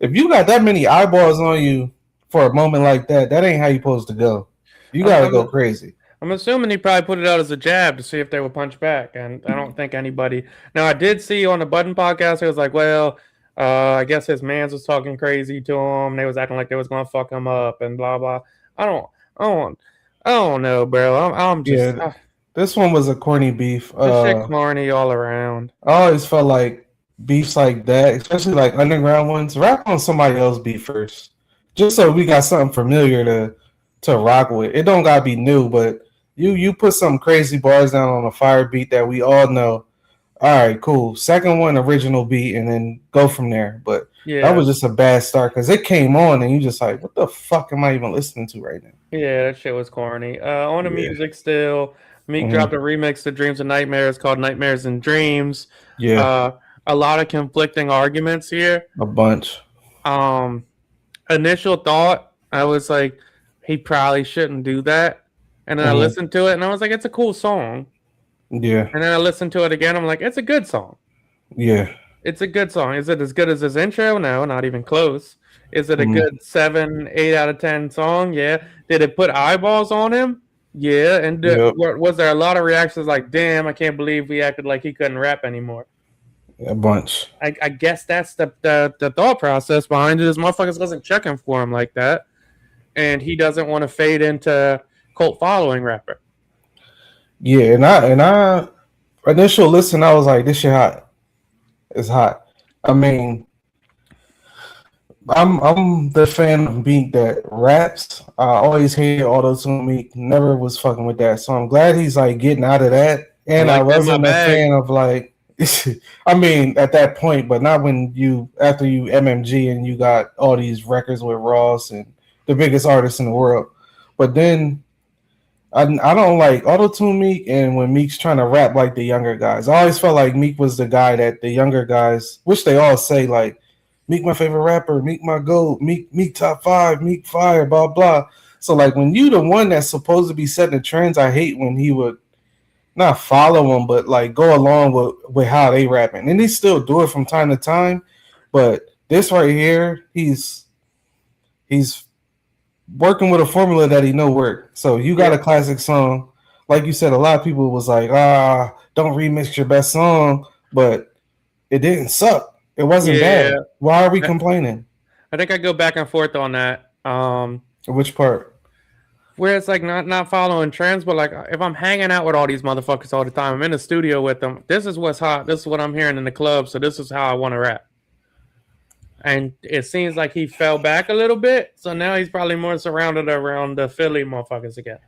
[SPEAKER 2] If you got that many eyeballs on you for a moment like that, that ain't how you supposed to go. You got to go crazy.
[SPEAKER 1] I'm assuming he probably put it out as a jab to see if they would punch back. And I don't think anybody. Now, I did see on the Button podcast, it was like, well, I guess his mans was talking crazy to him. They was acting like they was going to fuck him up and blah, blah. I don't know, bro. I'm just.
[SPEAKER 2] Yeah, this one was a corny beef.
[SPEAKER 1] This shit corny all around.
[SPEAKER 2] I always felt like beefs like that, especially like underground ones, rap on somebody else's beat first, just so we got something familiar to rock with. It don't gotta be new, but you put some crazy bars down on a fire beat that we all know. All right, cool. Second one, original beat, and then go from there. But that was just a bad start because it came on and you just like, what the fuck am I even listening to right now?
[SPEAKER 1] Yeah, that shit was corny. On the music still, Meek dropped a remix to Dreams and Nightmares called Nightmares and Dreams.
[SPEAKER 2] Yeah.
[SPEAKER 1] A lot of conflicting arguments here.
[SPEAKER 2] A bunch.
[SPEAKER 1] Initial thought, I was like, he probably shouldn't do that. And then I listened to it and I was like, it's a cool song.
[SPEAKER 2] Yeah.
[SPEAKER 1] And then I listened to it again. I'm like, it's a good song.
[SPEAKER 2] Yeah.
[SPEAKER 1] It's a good song. Is it as good as his intro? No, not even close. Is it a good 7, 8 out of 10 song? Yeah. Did it put eyeballs on him? Yeah. And was there a lot of reactions like, damn, I can't believe we acted like he couldn't rap anymore?
[SPEAKER 2] A bunch.
[SPEAKER 1] I guess that's the thought process behind it is motherfuckers wasn't checking for him like that. And he doesn't want to fade into cult following rapper.
[SPEAKER 2] Yeah, and I initial listen, I was like, this shit hot. It's hot. I mean, I'm the fan of Meek that raps. I always hated auto-tune Meek. Never was fucking with that. So I'm glad he's like getting out of that. And I wasn't a fan of like, I mean, at that point, but not when after you MMG and you got all these records with Ross and the biggest artists in the world. But then I don't like auto-tune Meek, and when Meek's trying to rap like the younger guys. I always felt like Meek was the guy that the younger guys, which they all say, like, Meek my favorite rapper, Meek my GOAT, Meek top 5, Meek fire, blah, blah. So, like, when you the one that's supposed to be setting the trends, I hate when he would not follow them, but, like, go along with how they rapping. And he still do it from time to time, but this right here, he's working with a formula that he know work. So you got a classic song. Like you said, a lot of people was like, don't remix your best song, but it didn't suck. It wasn't bad. Why are we complaining?
[SPEAKER 1] I think I go back and forth on that.
[SPEAKER 2] Which part?
[SPEAKER 1] where it's like not following trends, but like if I'm hanging out with all these motherfuckers all the time, I'm in the studio with them. This is what's hot. This is what I'm hearing in the club. So this is how I want to rap. And it seems like he fell back a little bit. So now he's probably more surrounded around the Philly motherfuckers again.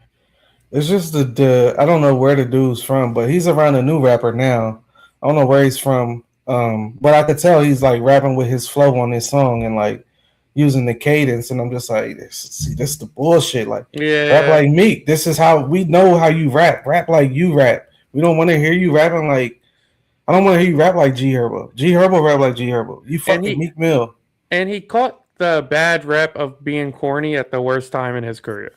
[SPEAKER 2] It's just the I don't know where the dude's from, but he's around a new rapper now. I don't know where he's from. But I could tell he's like rapping with his flow on this song and like using the cadence, and I'm just like, this is the bullshit. Like, rap like Meek. This is how we know how you rap. Rap like you rap. We don't want to hear you rapping like. I don't want to hear you rap like G Herbo. G Herbo rap like G Herbo. You fucking Meek Mill.
[SPEAKER 1] And he caught the bad rep of being corny at the worst time in his career.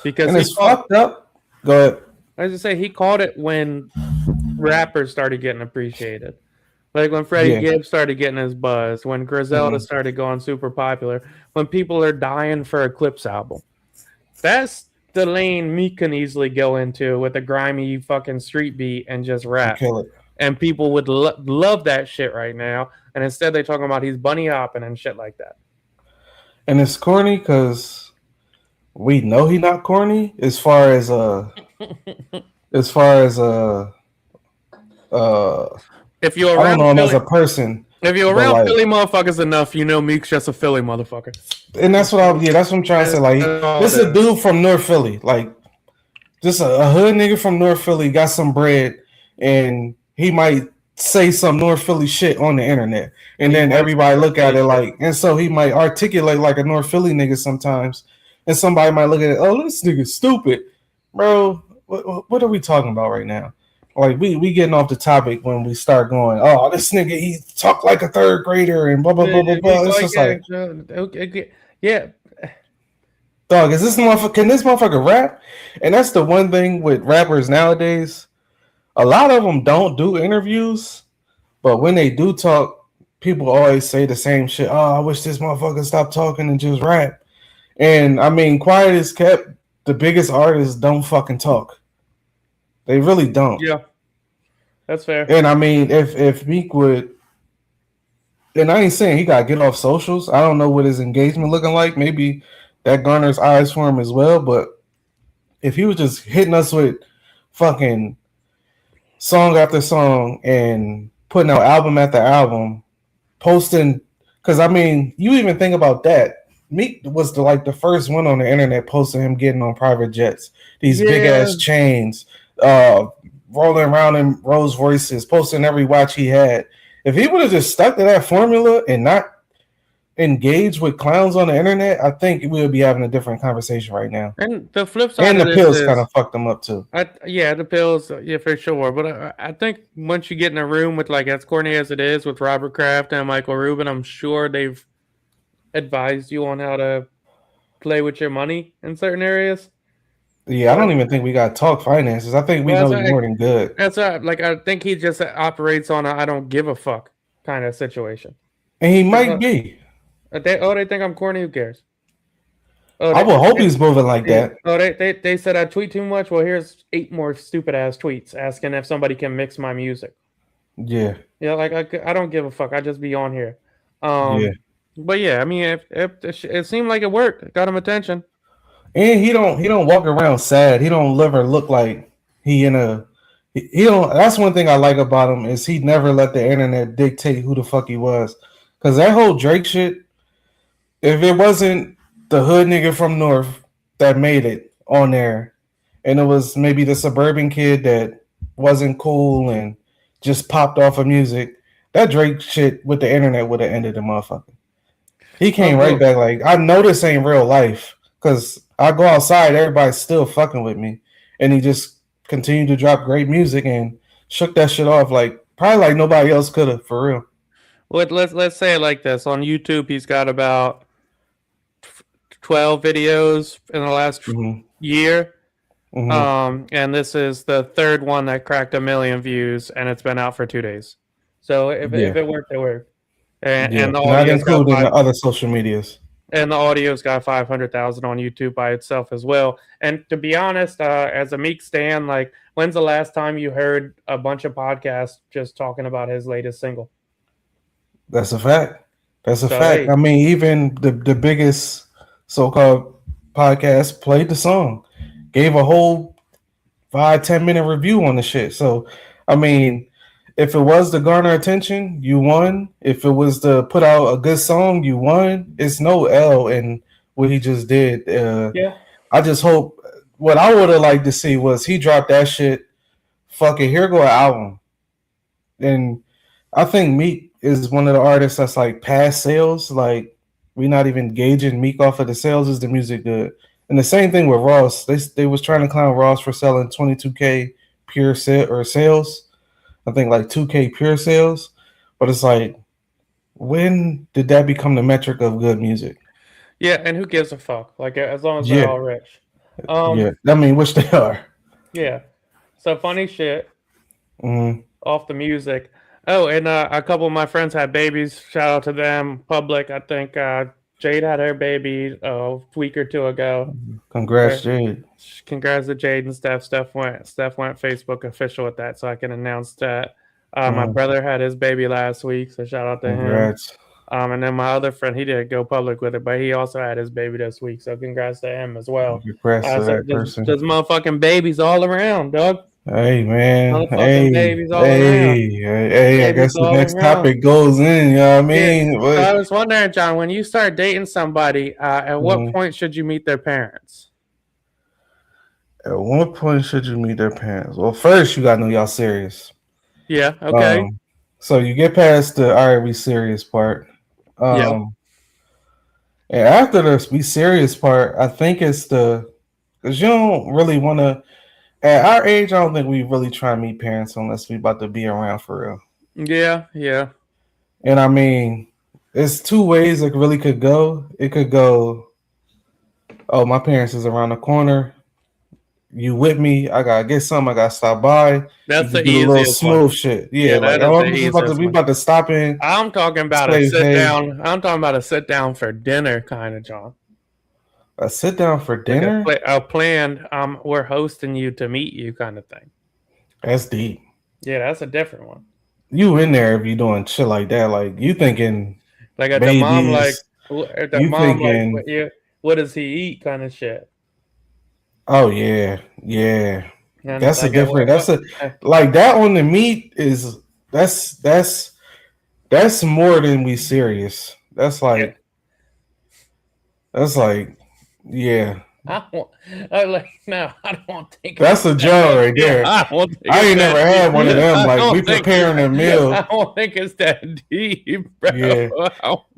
[SPEAKER 1] Because
[SPEAKER 2] it's fucked up. Go ahead.
[SPEAKER 1] I was just say he caught it when rappers started getting appreciated. Like when Freddie Gibbs started getting his buzz, when Griselda started going super popular, when people are dying for a Clips album. That's the lane Meek can easily go into with a grimy fucking street beat and just rap.
[SPEAKER 2] Kill it.
[SPEAKER 1] And people would love that shit right now. And instead they're talking about he's bunny hopping and shit like that.
[SPEAKER 2] And it's corny because we know he not corny as far as
[SPEAKER 1] if you're
[SPEAKER 2] around I don't know him as a person.
[SPEAKER 1] If you're around Philly motherfuckers enough, you know Meek's just a Philly motherfucker.
[SPEAKER 2] And that's what that's what I'm trying to say. Like, this is a dude from North Philly. Like, just a hood nigga from North Philly got some bread, and he might say some North Philly shit on the internet. And then everybody look at it like, and so he might articulate like a North Philly nigga sometimes. And somebody might look at it, oh, this nigga's stupid. Bro, what are we talking about right now? Like, we getting off the topic when we start going, oh, this nigga, he talk like a third grader and blah, blah, blah, blah, blah. It's just like,
[SPEAKER 1] yeah.
[SPEAKER 2] Dog, can this motherfucker rap? And that's the one thing with rappers nowadays. A lot of them don't do interviews, but when they do talk, people always say the same shit. Oh, I wish this motherfucker stopped talking and just rap. And I mean, quiet is kept. The biggest artists don't fucking talk. They really don't.
[SPEAKER 1] Yeah, that's fair.
[SPEAKER 2] And I mean, if Meek would, and I ain't saying he got to get off socials. I don't know what his engagement looking like. Maybe that garners eyes for him as well. But if he was just hitting us with fucking song after song and putting out album after album, posting, because I mean, you even think about that. Meek was the first one on the internet posting him getting on private jets, these big ass chains, rolling around in Rolls Royces, posting every watch he had. If he would have just stuck to that formula and not engaged with clowns on the internet, I think we would be having a different conversation right now.
[SPEAKER 1] And the flip side,
[SPEAKER 2] and the pills kind of fucked him up too.
[SPEAKER 1] The pills, for sure. But I think once you get in a room with, like, as corny as it is, with Robert Kraft and Michael Rubin, I'm sure they've advised you on how to play with your money in certain areas.
[SPEAKER 2] Yeah, I don't even think we got to talk finances. I think we know he's more than good.
[SPEAKER 1] That's right. Like, I think he just operates on a I don't give a fuck kind of situation.
[SPEAKER 2] And he might be.
[SPEAKER 1] They think I'm corny. Who cares?
[SPEAKER 2] I would hope he's moving like that.
[SPEAKER 1] Oh, they said I tweet too much. Well, here's 8 more stupid ass tweets asking if somebody can mix my music.
[SPEAKER 2] Yeah.
[SPEAKER 1] Yeah, like I don't give a fuck. I just be on here. But yeah, I mean, if it seemed like it worked, it got him attention.
[SPEAKER 2] And he don't walk around sad. He don't ever look like he don't. That's one thing I like about him is he never let the internet dictate who the fuck he was. Because that whole Drake shit, if it wasn't the hood nigga from North that made it on there, and it was maybe the suburban kid that wasn't cool and just popped off of music, that Drake shit with the internet would have ended the motherfucker. He came right back like, I know this ain't real life because I go outside, everybody's still fucking with me. And he just continued to drop great music and shook that shit off like probably like nobody else could have, for real.
[SPEAKER 1] Well, let's say it like this. On YouTube, he's got about 12 videos in the last year. And this is the third one that cracked 1 million views, and it's been out for 2 days. So if it worked, it worked. And the
[SPEAKER 2] not including the other social medias.
[SPEAKER 1] And the audio's got 500,000 on YouTube by itself as well. And to be honest, as a Meek stan, like, when's the last time you heard a bunch of podcasts just talking about his latest single?
[SPEAKER 2] That's a fact. I mean, even the biggest so-called podcast, played the song, gave a whole 5-10 minute review on the shit. So, I mean, if it was to garner attention, you won. If it was to put out a good song, you won. It's no L in what he just did.
[SPEAKER 1] Yeah.
[SPEAKER 2] I just hope what I would have liked to see was he dropped that shit. Fucking here go an album. And I think Meek is one of the artists that's like past sales. Like we not even gauging Meek off of the sales. Is the music good? And the same thing with Ross. They was trying to clown Ross for selling 22K pure sales. I think like 2K pure sales. But it's like, when did that become the metric of good music?
[SPEAKER 1] Yeah, and who gives a fuck? Like as long as they're all rich.
[SPEAKER 2] Yeah, I mean, which they are.
[SPEAKER 1] Yeah. So funny shit.
[SPEAKER 2] Mm-hmm.
[SPEAKER 1] Off the music. Oh, and a couple of my friends had babies. Shout out to them. Public, I think Jade had her baby a week or two ago.
[SPEAKER 2] Congrats, Jade.
[SPEAKER 1] Congrats to Jade and Steph. Steph went Facebook official with that, so I can announce that. My brother had his baby last week, so shout out to
[SPEAKER 2] Congrats.
[SPEAKER 1] him. And then my other friend, he didn't go public with it, but he also had his baby this week, so congrats to him as well.
[SPEAKER 2] Congrats to that person.
[SPEAKER 1] There's motherfucking babies all around, dog.
[SPEAKER 2] Hey man,
[SPEAKER 1] babies all
[SPEAKER 2] hey, I guess the next topic goes in, you know what I mean?
[SPEAKER 1] Yeah. So I was wondering, John, when you start dating somebody, at what point should you meet their parents?
[SPEAKER 2] At what point should you meet their parents? Well, first you gotta know y'all serious.
[SPEAKER 1] Yeah, okay.
[SPEAKER 2] So you get past the all right, we serious part. And after the be serious part, I think it's because you don't really want to. At our age, I don't think we really try to meet parents unless we about to be around for real.
[SPEAKER 1] Yeah.
[SPEAKER 2] And I mean, it's two ways it really could go. It could go, oh, my parents is around the corner. You with me? I gotta get some. I gotta stop by.
[SPEAKER 1] That's the
[SPEAKER 2] easiest little smooth
[SPEAKER 1] one.
[SPEAKER 2] Shit. Yeah, like we about to stop in.
[SPEAKER 1] I'm talking about a sit down. I'm talking about a sit down for dinner kind of, John.
[SPEAKER 2] A sit down for dinner?
[SPEAKER 1] Like a planned, we're hosting you to meet you kind of thing.
[SPEAKER 2] That's deep.
[SPEAKER 1] Yeah, that's a different one.
[SPEAKER 2] You in there if you doing shit like that. Like, you thinking
[SPEAKER 1] like at the mom, like, the mom, thinking, like, what does he eat kind of shit.
[SPEAKER 2] Oh, yeah. And that's like a different, like that on the meat is, that's more than we serious. That's like, yeah.
[SPEAKER 1] I don't think
[SPEAKER 2] that's a joke right there. I ain't never had one of them. Like, we preparing a meal.
[SPEAKER 1] I don't think it's that deep, bro.
[SPEAKER 2] Yeah.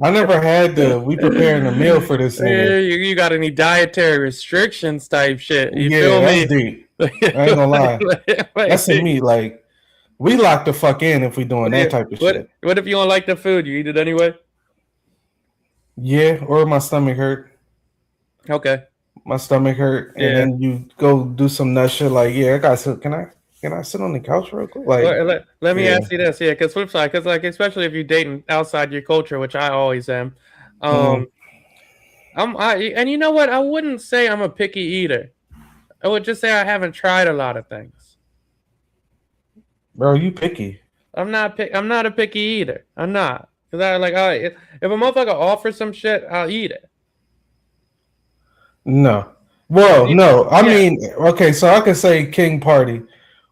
[SPEAKER 2] I never had we preparing a meal for this nigga.
[SPEAKER 1] You got any dietary restrictions type shit? You
[SPEAKER 2] feel me? That's deep. I ain't gonna lie. That's to me, like, we lock the fuck in if we doing that type of shit.
[SPEAKER 1] What if you don't like the food? You eat it anyway?
[SPEAKER 2] Yeah, or my stomach hurt.
[SPEAKER 1] Okay.
[SPEAKER 2] My stomach hurt, and then you go do some nut shit. Like, I got. Can I sit on the couch real quick? Like,
[SPEAKER 1] let me ask you this, because flip side, because like especially if you're dating outside your culture, which I always am. And you know what? I wouldn't say I'm a picky eater. I would just say I haven't tried a lot of things.
[SPEAKER 2] Bro, you picky?
[SPEAKER 1] I'm not a picky eater. I'm not, because if a motherfucker offers some shit, I'll eat it.
[SPEAKER 2] No. Well, no. I mean, okay, so I can say King Party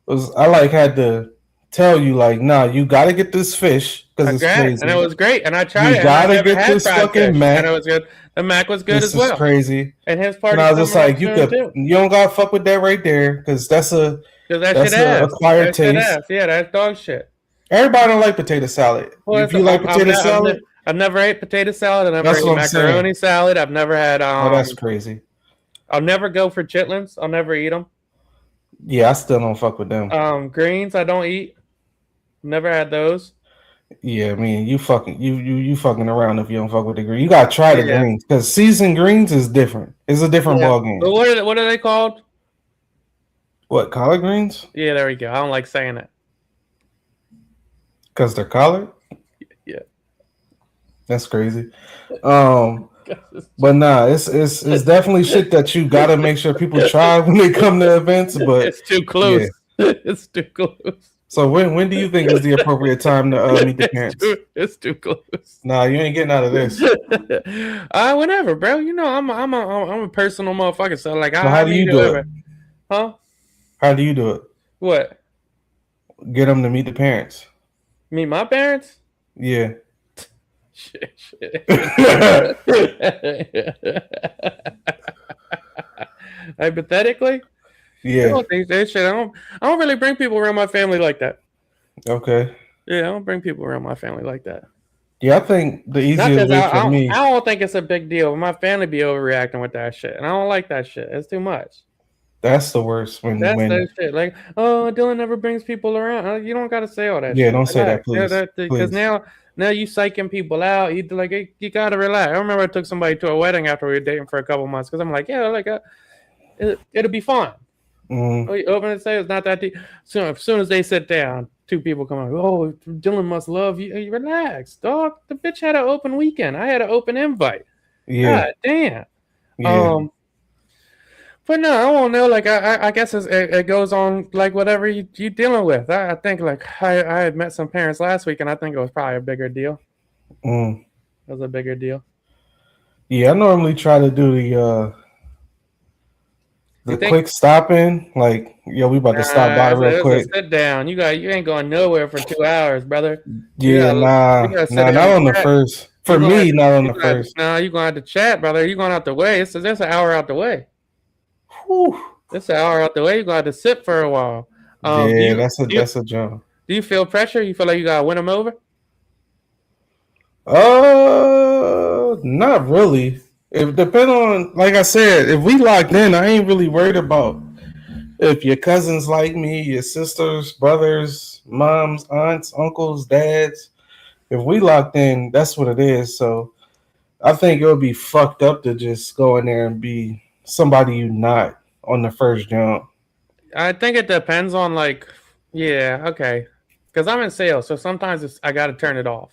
[SPEAKER 2] was had to tell you, like, nah, you gotta get this fish because it's crazy.
[SPEAKER 1] And it was great. And I tried it.
[SPEAKER 2] You gotta get this fucking mac.
[SPEAKER 1] And it was good. The mac was good as well.
[SPEAKER 2] This is crazy.
[SPEAKER 1] And his party.
[SPEAKER 2] And I was just like, you don't gotta fuck with that right there, because that's an acquired taste.
[SPEAKER 1] Yeah, that's dog shit.
[SPEAKER 2] Everybody don't like potato salad. If you like potato salad,
[SPEAKER 1] I've never ate potato salad. I've never ate macaroni salad. I've never had.
[SPEAKER 2] Oh, that's crazy.
[SPEAKER 1] I'll never go for chitlins. I'll never eat them.
[SPEAKER 2] Yeah, I still don't fuck with them.
[SPEAKER 1] Greens I don't eat. Never had those.
[SPEAKER 2] Yeah, I mean, you fucking around if you don't fuck with the greens. You gotta try the greens, because seasoned greens is different. It's a different ball game.
[SPEAKER 1] But what are they called?
[SPEAKER 2] What, collard greens?
[SPEAKER 1] Yeah, there we go. I don't like saying it.
[SPEAKER 2] Because they're collard?
[SPEAKER 1] Yeah.
[SPEAKER 2] That's crazy. But nah, it's definitely shit that you gotta make sure people try when they come to events. But
[SPEAKER 1] it's too close. It's too close.
[SPEAKER 2] So when do you think is the appropriate time to meet the parents?
[SPEAKER 1] It's too close.
[SPEAKER 2] Nah, you ain't getting out of this.
[SPEAKER 1] Whenever, bro. You know, I'm a personal motherfucker. So like,
[SPEAKER 2] So how do you do it?
[SPEAKER 1] Huh?
[SPEAKER 2] How do you do it?
[SPEAKER 1] What?
[SPEAKER 2] Get them to meet the parents.
[SPEAKER 1] Meet my parents?
[SPEAKER 2] Yeah.
[SPEAKER 1] Shit. Hypothetically, I
[SPEAKER 2] Yeah.
[SPEAKER 1] don't think that shit. I don't really bring people around my family like that.
[SPEAKER 2] Okay.
[SPEAKER 1] Yeah, I don't bring people around my family like that.
[SPEAKER 2] Yeah, I think the
[SPEAKER 1] Not
[SPEAKER 2] easiest
[SPEAKER 1] because
[SPEAKER 2] way for me.
[SPEAKER 1] I don't think it's a big deal. My family be overreacting with that shit, and I don't like that shit. It's too much.
[SPEAKER 2] That's the worst when
[SPEAKER 1] That's that shit. Like, oh, Dylan never brings people around. You don't gotta say all that.
[SPEAKER 2] Yeah,
[SPEAKER 1] shit.
[SPEAKER 2] don't say that, please.
[SPEAKER 1] Because now you psyching people out. You like, you gotta relax. I remember I took somebody to a wedding after we were dating for a couple months because I'm like, yeah, like, it'll be fun.
[SPEAKER 2] Mm.
[SPEAKER 1] You open and say it's not that deep. So as soon as they sit down, two people come out. Oh, Dylan must love you. You relax, dog. The bitch had an open weekend. I had an open invite.
[SPEAKER 2] Yeah.
[SPEAKER 1] God damn.
[SPEAKER 2] Yeah.
[SPEAKER 1] But no, I don't know. Like I guess it goes on like whatever you dealing with. I think like I had met some parents last week, and I think it was probably a bigger deal.
[SPEAKER 2] Mm.
[SPEAKER 1] It was a bigger deal.
[SPEAKER 2] Yeah, I normally try to do the quick stopping. Like, yo, we about to stop by real quick.
[SPEAKER 1] Sit down. You ain't going nowhere for 2 hours, brother.
[SPEAKER 2] Yeah, nah, not on the first. For me, not on the first.
[SPEAKER 1] Nah, you gonna have to chat, brother. You going out the way. It's an hour out the way.
[SPEAKER 2] Whew.
[SPEAKER 1] It's an hour out the way. You gonna have to sit for a while.
[SPEAKER 2] Yeah, that's a jump.
[SPEAKER 1] Do you feel pressure? You feel like you gotta win them over?
[SPEAKER 2] Not really. It depends on, like I said, if we locked in, I ain't really worried about if your cousins like me, your sisters, brothers, moms, aunts, uncles, dads. If we locked in, that's what it is. So I think it would be fucked up to just go in there and be somebody you not on the first jump.
[SPEAKER 1] I think it depends on like, yeah, okay, because I'm in sales, so sometimes I got to turn it off.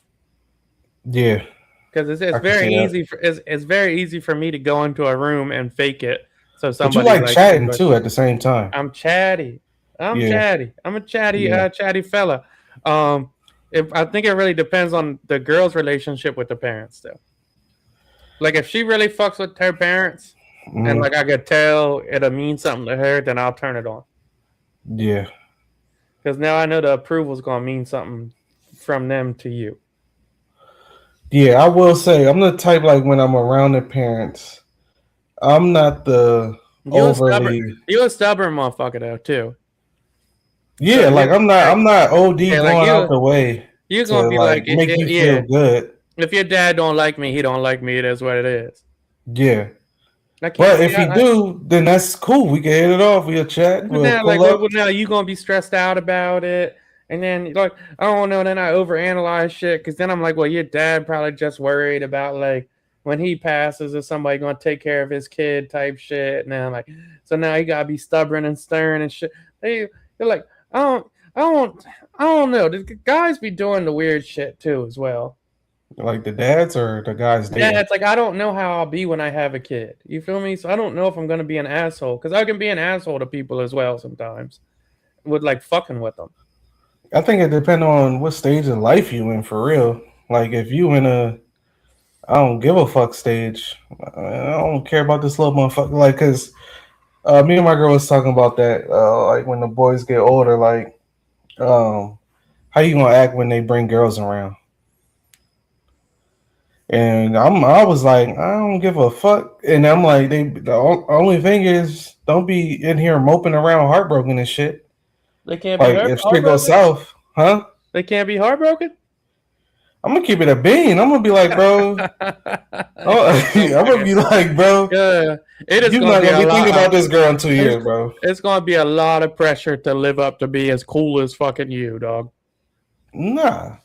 [SPEAKER 2] Yeah,
[SPEAKER 1] because it's very easy. It's very easy for me to go into a room and fake it. So somebody
[SPEAKER 2] but you like chatting too at the same time.
[SPEAKER 1] I'm chatty. Chatty. I'm a chatty fella. I think it really depends on the girl's relationship with the parents, though. Like if she really fucks with her parents, and like I could tell it'll mean something to her, then I'll turn it on.
[SPEAKER 2] Yeah.
[SPEAKER 1] Because now I know the approval's gonna mean something from them to you.
[SPEAKER 2] Yeah, I will say I'm the type like when I'm around the parents, I'm not the you're
[SPEAKER 1] a stubborn motherfucker though too.
[SPEAKER 2] Yeah, so like I'm not OD going out the way.
[SPEAKER 1] You're gonna be like
[SPEAKER 2] make you feel good.
[SPEAKER 1] If your dad don't like me, he don't like me. It is what it is.
[SPEAKER 2] Yeah. But if he do, then that's cool. We can hit it off. We'll chat.
[SPEAKER 1] Now you gonna be stressed out about it. And then, like, I don't know, then I overanalyze shit because then I'm like, well, your dad probably just worried about, like, when he passes, is somebody going to take care of his kid type shit. And I'm like, so now you got to be stubborn and stern and shit. They're like, I don't know. The guys be doing the weird shit, too, as well.
[SPEAKER 2] Like the dads or the guys?
[SPEAKER 1] Yeah, it's like, I don't know how I'll be when I have a kid. You feel me? So I don't know if I'm going to be an asshole because I can be an asshole to people as well sometimes with, like, fucking with them.
[SPEAKER 2] I think it depends on what stage of life you in for real. Like if you in a I don't give a fuck stage, I don't care about this little motherfucker. Like, cause me and my girl was talking about that. Like when the boys get older, like how you gonna act when they bring girls around? And I was like, I don't give a fuck. And I'm like, the only thing is, don't be in here moping around heartbroken and shit.
[SPEAKER 1] They can't be
[SPEAKER 2] if shit goes south, huh?
[SPEAKER 1] They can't be heartbroken?
[SPEAKER 2] I'm gonna keep it a bean. I'm gonna be like, bro. I'm gonna be like, bro.
[SPEAKER 1] Yeah, it is.
[SPEAKER 2] You're not gonna be thinking about this girl in 2 years, bro.
[SPEAKER 1] It's gonna be a lot of pressure to live up to be as cool as fucking you, dog.
[SPEAKER 2] Nah,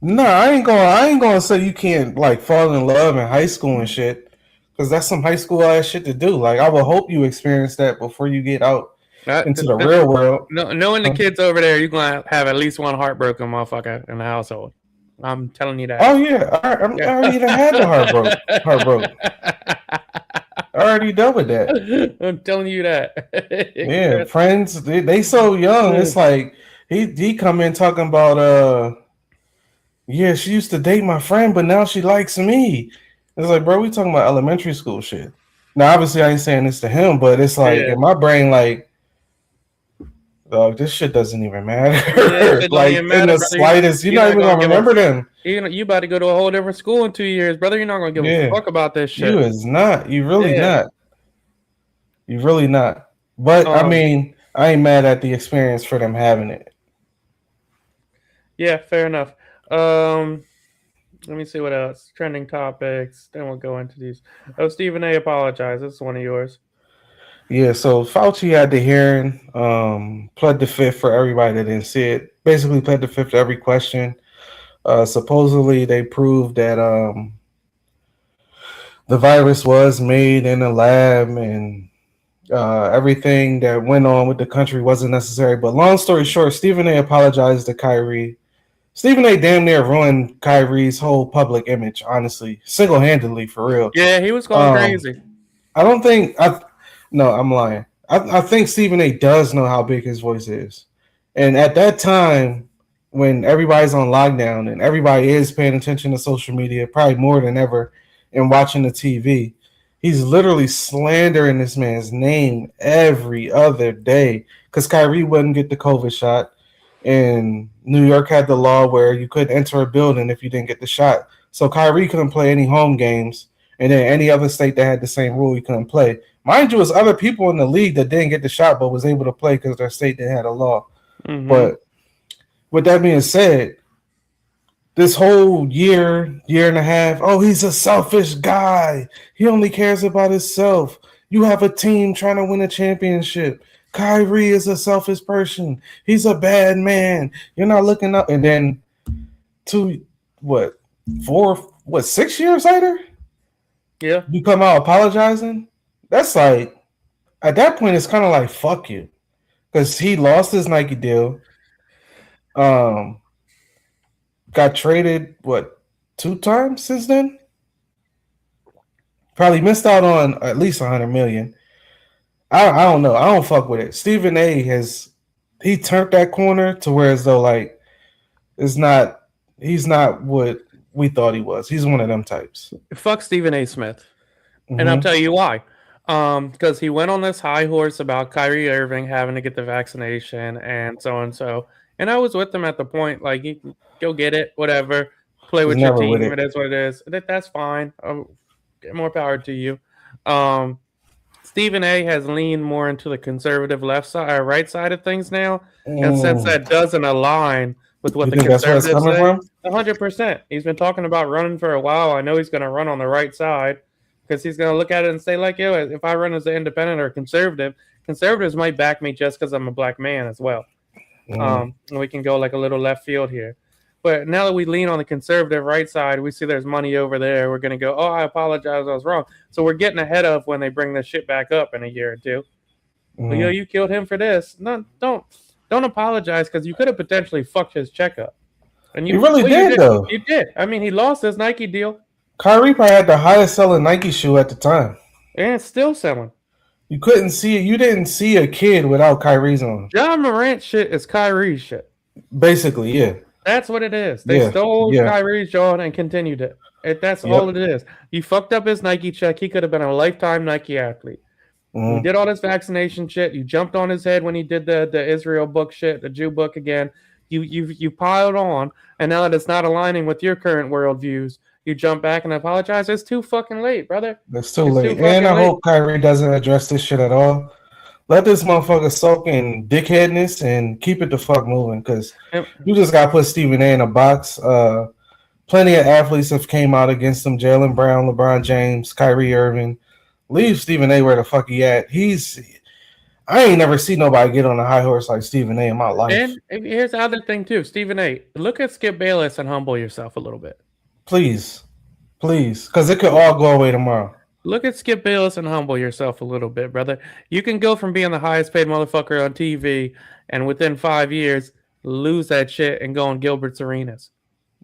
[SPEAKER 2] I ain't gonna say you can't like fall in love in high school and shit, because that's some high school ass shit to do. Like, I would hope you experience that before you get out into the real world.
[SPEAKER 1] Knowing the kids over there, you're gonna have at least one heartbroken motherfucker in the household. I'm telling you that.
[SPEAKER 2] Oh yeah, I already had the heartbroken. I already done with that.
[SPEAKER 1] I'm telling you that.
[SPEAKER 2] Yeah, friends, they so young. It's like he come in talking about yeah, she used to date my friend, but now she likes me. It's like, bro, we talking about elementary school shit. Now, obviously, I ain't saying this to him, but it's like
[SPEAKER 1] Yeah.
[SPEAKER 2] in my brain, like, dog, this shit doesn't even
[SPEAKER 1] Yeah,
[SPEAKER 2] matter.
[SPEAKER 1] it don't
[SPEAKER 2] Like
[SPEAKER 1] even
[SPEAKER 2] in
[SPEAKER 1] matter,
[SPEAKER 2] the
[SPEAKER 1] brother.
[SPEAKER 2] slightest, you're
[SPEAKER 1] You're
[SPEAKER 2] not
[SPEAKER 1] not
[SPEAKER 2] even
[SPEAKER 1] gonna
[SPEAKER 2] gonna
[SPEAKER 1] give a
[SPEAKER 2] remember them.
[SPEAKER 1] you about to go to a whole different school in 2 years, brother. You're not gonna give a
[SPEAKER 2] Yeah,
[SPEAKER 1] fuck about this
[SPEAKER 2] you
[SPEAKER 1] shit.
[SPEAKER 2] is not. You really
[SPEAKER 1] Yeah.
[SPEAKER 2] not. You really not. But I
[SPEAKER 1] Um.
[SPEAKER 2] mean, I ain't mad at the experience for them having it.
[SPEAKER 1] Yeah. Fair enough. Um. Let me see what else. Trending topics. Then we'll go into these. Oh, Stephen A. apologized. This is one of yours.
[SPEAKER 2] Yeah, so Fauci had the hearing, pled the fifth for everybody that didn't see it. Basically, pled the fifth to every question. Supposedly, they proved that the virus was made in a lab and everything that went on with the country wasn't necessary. But long story short, Stephen A. apologized to Kyrie. Stephen A. damn near ruined Kyrie's whole public image, honestly, single handedly for real.
[SPEAKER 1] Yeah, he was going
[SPEAKER 2] Um,
[SPEAKER 1] crazy.
[SPEAKER 2] I don't think I. No, I'm lying. I think Stephen A. does know how big his voice is, and at that time, when everybody's on lockdown and everybody is paying attention to social media, probably more than ever, and watching the TV, he's literally slandering this man's name every other day because Kyrie wouldn't get the COVID shot, and New York had the law where you couldn't enter a building if you didn't get the shot. So Kyrie couldn't play any home games, and then any other state that had the same rule, he couldn't play. Mind you, there's other people in the league that didn't get the shot but was able to play because their state they had a law.
[SPEAKER 1] Mm-hmm.
[SPEAKER 2] But with that being said, this whole year and a half, oh, he's a selfish guy. He only cares about himself. You have a team trying to win a championship. Kyrie is a selfish person. He's a bad man. You're not looking up. And then two, what, 6 years later,
[SPEAKER 1] Yeah.
[SPEAKER 2] you come out apologizing? That's like, at that point, it's kind of like, fuck you. Because he lost his Nike deal. Got traded, what, 2 times since then? Probably missed out on at least 100 million. I don't know. I don't fuck with it. Stephen A. he turned that corner to where as though like he's not what we thought he was. He's one of them types.
[SPEAKER 1] Fuck Stephen A. Smith. And I'll
[SPEAKER 2] Mm-hmm.
[SPEAKER 1] tell you why. Because he went on this high horse about Kyrie Irving having to get the vaccination and so and so. And I was with him at the point, like, you can go get it, whatever, play
[SPEAKER 2] He's
[SPEAKER 1] with your
[SPEAKER 2] never with
[SPEAKER 1] team.
[SPEAKER 2] it.
[SPEAKER 1] It is what it is. That's fine. More power to you. Um, Stephen A. has leaned more into the conservative left side or right side of things now. And since
[SPEAKER 2] Mm.
[SPEAKER 1] that doesn't align with what
[SPEAKER 2] You
[SPEAKER 1] the
[SPEAKER 2] think that's where it's
[SPEAKER 1] conservatives
[SPEAKER 2] coming
[SPEAKER 1] say,
[SPEAKER 2] from?
[SPEAKER 1] 100%. He's been talking about running for a while. I know he's going to run on the right side because he's going to look at it and say, like, yo, if I run as an independent or conservative, conservatives might back me just because I'm a black man as well.
[SPEAKER 2] Mm.
[SPEAKER 1] And we can go like a little left field here. But now that we lean on the conservative right side, we see there's money over there. We're going to go, oh, I apologize, I was wrong. So we're getting ahead of when they bring this shit back up in a year or two.
[SPEAKER 2] Mm.
[SPEAKER 1] Well, yo, you killed him for this. No, don't apologize because you could have potentially fucked his check up. And
[SPEAKER 2] He really did though.
[SPEAKER 1] You did. I mean, he lost his Nike deal,
[SPEAKER 2] Kyrie probably had the highest selling Nike shoe at the time.
[SPEAKER 1] and it's still selling.
[SPEAKER 2] You couldn't see it. You didn't see a kid without Kyrie's on.
[SPEAKER 1] John Morant shit is Kyrie shit.
[SPEAKER 2] Basically, yeah.
[SPEAKER 1] That's what it is. They
[SPEAKER 2] Yeah,
[SPEAKER 1] stole
[SPEAKER 2] yeah.
[SPEAKER 1] Kyrie's John and continued it. That's
[SPEAKER 2] Yep.
[SPEAKER 1] all it is. You fucked up his Nike check. He could have been a lifetime Nike athlete.
[SPEAKER 2] Mm.
[SPEAKER 1] You did all this vaccination shit. You jumped on his head when he did the Israel book shit, the Jew book again. You piled on, and now that it's not aligning with your current worldviews, you jump back and apologize. It's too fucking late, brother.
[SPEAKER 2] It's too
[SPEAKER 1] It's
[SPEAKER 2] late.
[SPEAKER 1] too
[SPEAKER 2] And I
[SPEAKER 1] fucking late.
[SPEAKER 2] hope Kyrie doesn't address this shit at all. Let this motherfucker soak in dickheadness and keep it the fuck moving because
[SPEAKER 1] Yep.
[SPEAKER 2] you just got to put Stephen A in a box. Plenty of athletes have came out against him. Jaylen Brown, LeBron James, Kyrie Irving. Leave Stephen A where the fuck he at. I ain't never seen nobody get on a high horse like Stephen A in my life.
[SPEAKER 1] And here's the other thing too, Stephen A. Look at Skip Bayless and humble yourself a little bit.
[SPEAKER 2] Please, because it could all go away tomorrow.
[SPEAKER 1] Look at Skip Bayless and humble yourself a little bit, brother. You can go from being the highest paid motherfucker on TV and within 5 years lose that shit and go on Gilbert's Arenas.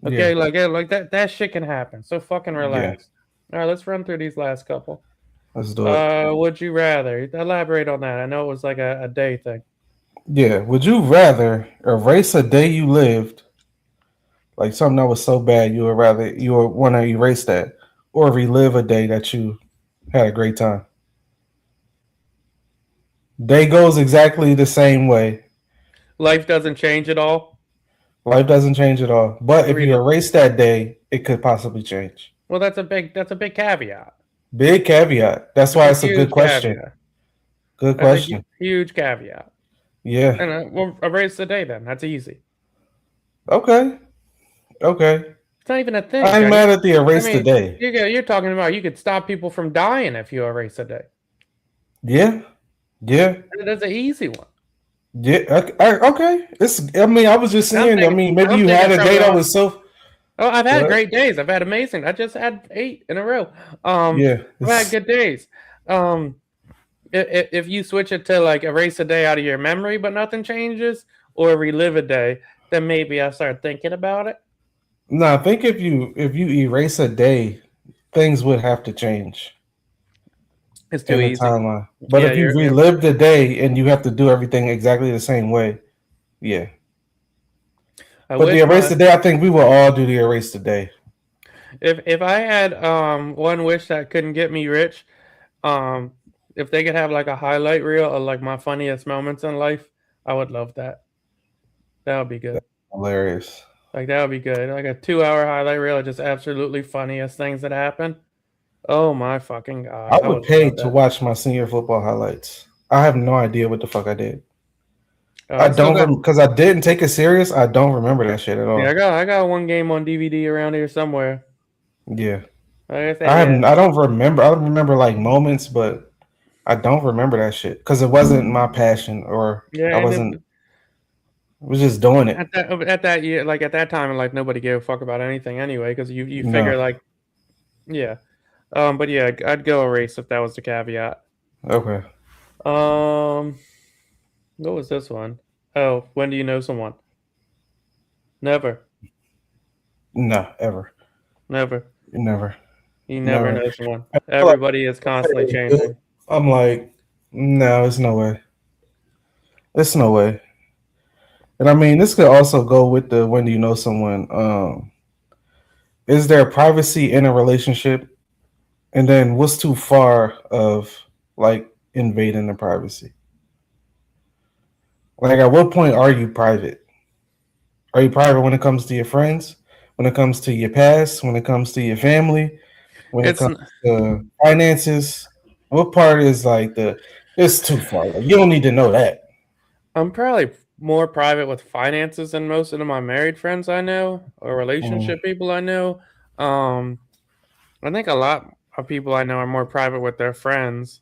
[SPEAKER 1] Okay,
[SPEAKER 2] Yeah.
[SPEAKER 1] like that shit can happen. So fucking relax. All right, let's run through these last couple.
[SPEAKER 2] Let's do it.
[SPEAKER 1] Would you rather elaborate on that? I know it was like a day thing.
[SPEAKER 2] Yeah. Would you rather erase a day you lived, like something that was so bad you would want to erase that, or relive a day that you had a great time? Day goes exactly the same way.
[SPEAKER 1] Life doesn't change at all.
[SPEAKER 2] Life doesn't change at all. But if you
[SPEAKER 1] Really?
[SPEAKER 2] erase that day, it could possibly change.
[SPEAKER 1] Well, that's a big caveat.
[SPEAKER 2] Big caveat. That's
[SPEAKER 1] That's
[SPEAKER 2] why
[SPEAKER 1] a
[SPEAKER 2] it's a good
[SPEAKER 1] huge
[SPEAKER 2] question.
[SPEAKER 1] caveat.
[SPEAKER 2] Good
[SPEAKER 1] That's a
[SPEAKER 2] question.
[SPEAKER 1] huge caveat.
[SPEAKER 2] Yeah.
[SPEAKER 1] And we'll erase the day then. That's easy.
[SPEAKER 2] Okay. Okay.
[SPEAKER 1] It's not even a thing.
[SPEAKER 2] I'm
[SPEAKER 1] Cody.
[SPEAKER 2] mad at the
[SPEAKER 1] I
[SPEAKER 2] erase the
[SPEAKER 1] mean,
[SPEAKER 2] day.
[SPEAKER 1] you're talking about you could stop people from dying if you erase a day.
[SPEAKER 2] Yeah. Yeah.
[SPEAKER 1] That's an easy one.
[SPEAKER 2] Yeah. Okay. I mean, I was just saying. I mean, maybe
[SPEAKER 1] I'm
[SPEAKER 2] you had
[SPEAKER 1] thinking
[SPEAKER 2] a
[SPEAKER 1] from
[SPEAKER 2] day that was so.
[SPEAKER 1] Oh, I've had
[SPEAKER 2] What?
[SPEAKER 1] great days. I've had amazing. I just had 8 in a row.
[SPEAKER 2] Yeah.
[SPEAKER 1] I've had good days. If you switch it to like erase a day out of your memory, but nothing changes, or relive a day, then maybe I start thinking about it.
[SPEAKER 2] No, I think if you erase a day, things would have to change
[SPEAKER 1] It's too
[SPEAKER 2] in the
[SPEAKER 1] easy.
[SPEAKER 2] timeline. But
[SPEAKER 1] Yeah,
[SPEAKER 2] if you
[SPEAKER 1] you're
[SPEAKER 2] relive the day and you have to do everything exactly the same way, yeah.
[SPEAKER 1] I
[SPEAKER 2] But the
[SPEAKER 1] wish
[SPEAKER 2] erase the day, I think we will all do the erase the day.
[SPEAKER 1] if I had one wish that couldn't get me rich, um if they could have like a highlight reel of like my funniest moments in life, I would love that. That would be good.
[SPEAKER 2] Hilarious.
[SPEAKER 1] Like that would be good. Like a 2-hour highlight reel of just absolutely funniest things that happen. Oh my fucking god!
[SPEAKER 2] I
[SPEAKER 1] I
[SPEAKER 2] would
[SPEAKER 1] would
[SPEAKER 2] pay
[SPEAKER 1] love
[SPEAKER 2] to
[SPEAKER 1] that.
[SPEAKER 2] watch my senior football highlights. I have no idea what the fuck I did. I
[SPEAKER 1] I still got
[SPEAKER 2] don't because I didn't take it serious. I don't remember that shit at
[SPEAKER 1] yeah.
[SPEAKER 2] all.
[SPEAKER 1] I got one game on DVD around here somewhere.
[SPEAKER 2] Yeah,
[SPEAKER 1] Like I said, yeah,
[SPEAKER 2] I don't remember. I don't remember like moments, but I don't remember that shit because it wasn't my passion or
[SPEAKER 1] yeah.
[SPEAKER 2] I
[SPEAKER 1] And
[SPEAKER 2] wasn't. I was just doing it.
[SPEAKER 1] at that year, like at that time in life, nobody gave a fuck about anything anyway. Because you
[SPEAKER 2] No.
[SPEAKER 1] figure like yeah. But yeah, I'd go erase if that was the caveat.
[SPEAKER 2] Okay.
[SPEAKER 1] Um, what was this one? Oh, when do you know someone? Never,
[SPEAKER 2] No. Ever.
[SPEAKER 1] never.
[SPEAKER 2] Never.
[SPEAKER 1] You never
[SPEAKER 2] Never.
[SPEAKER 1] know someone.
[SPEAKER 2] I feel like
[SPEAKER 1] Everybody is constantly changing.
[SPEAKER 2] I'm like, no, there's no way. There's no way. And I mean, this could also go with the when do you know someone? Is there privacy in a relationship? And then what's too far of like invading the privacy? Like, at what point are you private? Are you private when it comes to your friends? When it comes to your past? When it comes to your family? When it
[SPEAKER 1] It's
[SPEAKER 2] comes to finances? What part is like it's too far? Like, you don't need to know that.
[SPEAKER 1] I'm probably more private with finances than most of my married friends I know or
[SPEAKER 2] Mm.
[SPEAKER 1] relationship people I know. Um, I think a lot of people I know are more private with their friends.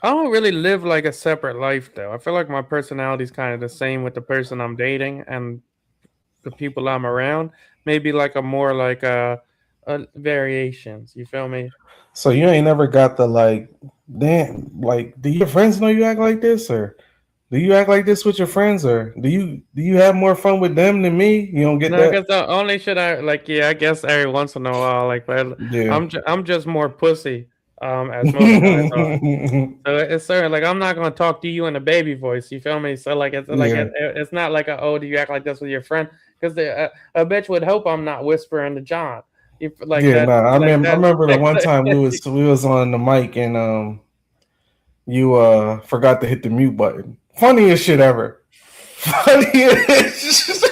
[SPEAKER 1] I don't really live like a separate life though. I feel like my personality is kind of the same with the person I'm dating and the people I'm around. Maybe like a more like a variations. You feel me?
[SPEAKER 2] So you ain't never got the like, damn, like, do your friends know you act like this, or do you act like this with your friends, or do you have more fun with them than me? You don't get
[SPEAKER 1] No,
[SPEAKER 2] that?
[SPEAKER 1] because the only shit I like, yeah, I guess every once in a while, like, but
[SPEAKER 2] Yeah.
[SPEAKER 1] I'm just more pussy, as most guys are. So it's certain, like, I'm not gonna talk to you in a baby voice. You feel me? So
[SPEAKER 2] Yeah.
[SPEAKER 1] it's not like a, oh, do you act like this with your friend? Because a bitch would hope I'm not whispering to John. If like
[SPEAKER 2] Yeah,
[SPEAKER 1] that,
[SPEAKER 2] nah.
[SPEAKER 1] like
[SPEAKER 2] I
[SPEAKER 1] that.
[SPEAKER 2] remember the one time we was on the mic and you forgot to hit the mute button. Funniest shit ever. Funniest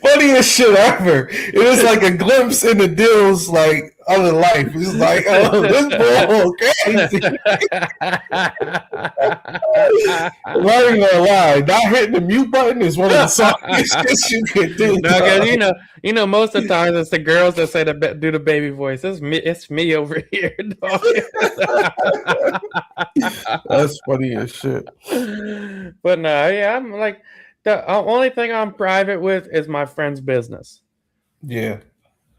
[SPEAKER 2] funniest shit ever. It was like a glimpse into Dill's like other life. It's like, oh, this boy crazy. I'm not even gonna lie. Not hitting the mute button is one of the softest shits you could do.
[SPEAKER 1] No, because
[SPEAKER 2] Dog.
[SPEAKER 1] most of the times it's the girls that say do the baby voice. It's me over here, dog.
[SPEAKER 2] That's funny as shit.
[SPEAKER 1] But no, yeah, I'm like the only thing I'm private with is my friend's business.
[SPEAKER 2] Yeah.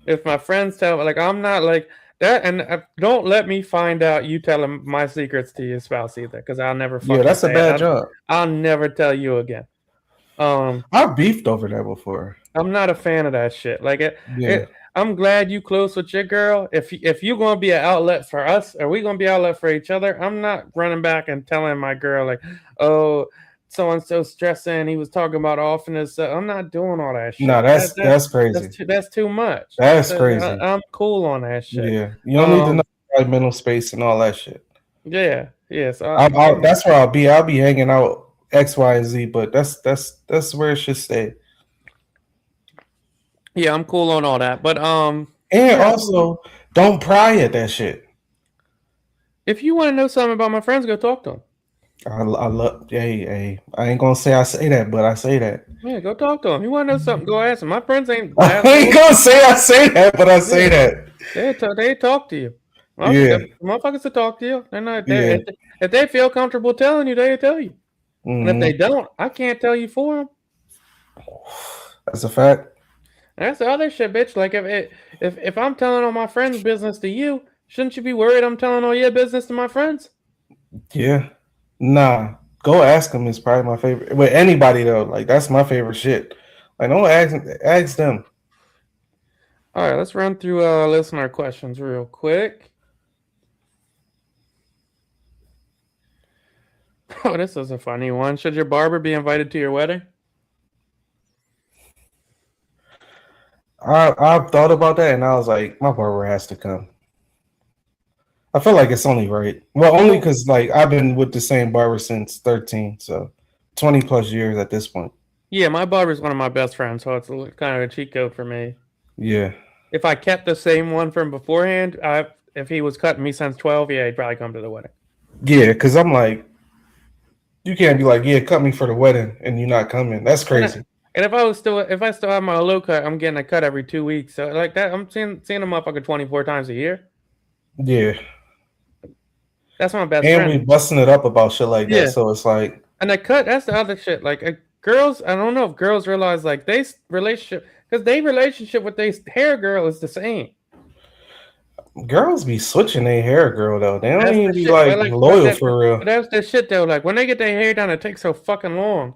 [SPEAKER 1] If my friends tell me, like, I'm not like that, and don't let me find out you telling my secrets to your spouse either, because I'll never
[SPEAKER 2] Yeah,
[SPEAKER 1] fucking
[SPEAKER 2] that's a
[SPEAKER 1] say it.
[SPEAKER 2] bad job.
[SPEAKER 1] I'll never tell you again.
[SPEAKER 2] I've beefed over that before.
[SPEAKER 1] I'm not a fan of that shit. Like
[SPEAKER 2] Yeah.
[SPEAKER 1] I'm glad you close with your girl. If you're gonna be an outlet for us, or we gonna be an outlet for each other, I'm not running back and telling my girl like, oh, so and so stressing. He was talking about often as I'm not doing all that
[SPEAKER 2] No,
[SPEAKER 1] shit.
[SPEAKER 2] that's crazy.
[SPEAKER 1] That's too much.
[SPEAKER 2] That's crazy.
[SPEAKER 1] I'm cool on that shit.
[SPEAKER 2] Yeah, you don't need to know
[SPEAKER 1] Um,
[SPEAKER 2] like mental space and all that shit.
[SPEAKER 1] yeah, yes.
[SPEAKER 2] That's where I'll be. I'll be hanging out X, Y, and Z. But that's where it should stay.
[SPEAKER 1] Yeah, I'm cool on all that. But
[SPEAKER 2] And
[SPEAKER 1] yeah.
[SPEAKER 2] also, don't pry at that shit.
[SPEAKER 1] If you want to know something about my friends, go talk to them.
[SPEAKER 2] I love. Hey, I ain't gonna say I say that, but I say that.
[SPEAKER 1] Yeah, go talk to them. You want to know something? Go ask them. My friends ain't
[SPEAKER 2] I ain't
[SPEAKER 1] assholes.
[SPEAKER 2] gonna say I say that, but I say that.
[SPEAKER 1] They talk to you.
[SPEAKER 2] Yeah,
[SPEAKER 1] Motherfuckers to talk to you. They're not there.
[SPEAKER 2] yeah.
[SPEAKER 1] If they feel comfortable telling you, they tell you. And if they
[SPEAKER 2] Hmm.
[SPEAKER 1] don't, I can't tell you for them.
[SPEAKER 2] That's a fact.
[SPEAKER 1] That's the other shit, bitch. Like if I'm telling all my friends' business to you, shouldn't you be worried I'm telling all your business to my friends?
[SPEAKER 2] Yeah. Nah. Go ask them is probably my favorite. With anybody though, like that's my favorite shit. Like don't ask them.
[SPEAKER 1] All right, let's run through listener questions real quick. Oh, this is a funny one. Should your barber be invited to your wedding?
[SPEAKER 2] I've thought about that and I was like, my barber has to come. I feel like it's only right. Well, only because like I've been with the same barber since 13, so 20 plus years at this point.
[SPEAKER 1] Yeah, my barber's one of my best friends, so it's kind of a cheat code for me.
[SPEAKER 2] Yeah.
[SPEAKER 1] If I kept the same one from beforehand, if he was cutting me since 12, yeah, he'd probably come to the wedding.
[SPEAKER 2] Yeah, because I'm like, you can't be like, yeah, cut me for the wedding and you're not coming. That's crazy.
[SPEAKER 1] And if I still have my low cut, I'm getting a cut every 2 weeks. So like that, I'm seeing a motherfucker 24 times a year.
[SPEAKER 2] Yeah.
[SPEAKER 1] That's my best
[SPEAKER 2] And
[SPEAKER 1] friend.
[SPEAKER 2] we busting it up about shit like that.
[SPEAKER 1] Yeah.
[SPEAKER 2] So it's like,
[SPEAKER 1] And the cut, that's the other shit. Like girls, I don't know if girls realize like they relationship because they relationship with their hair girl is the same.
[SPEAKER 2] girls be switching their hair, girl, though. They don't
[SPEAKER 1] That's
[SPEAKER 2] even
[SPEAKER 1] the
[SPEAKER 2] be
[SPEAKER 1] shit.
[SPEAKER 2] like loyal for real.
[SPEAKER 1] But that's the shit though. Like when they get their hair done, it takes so fucking long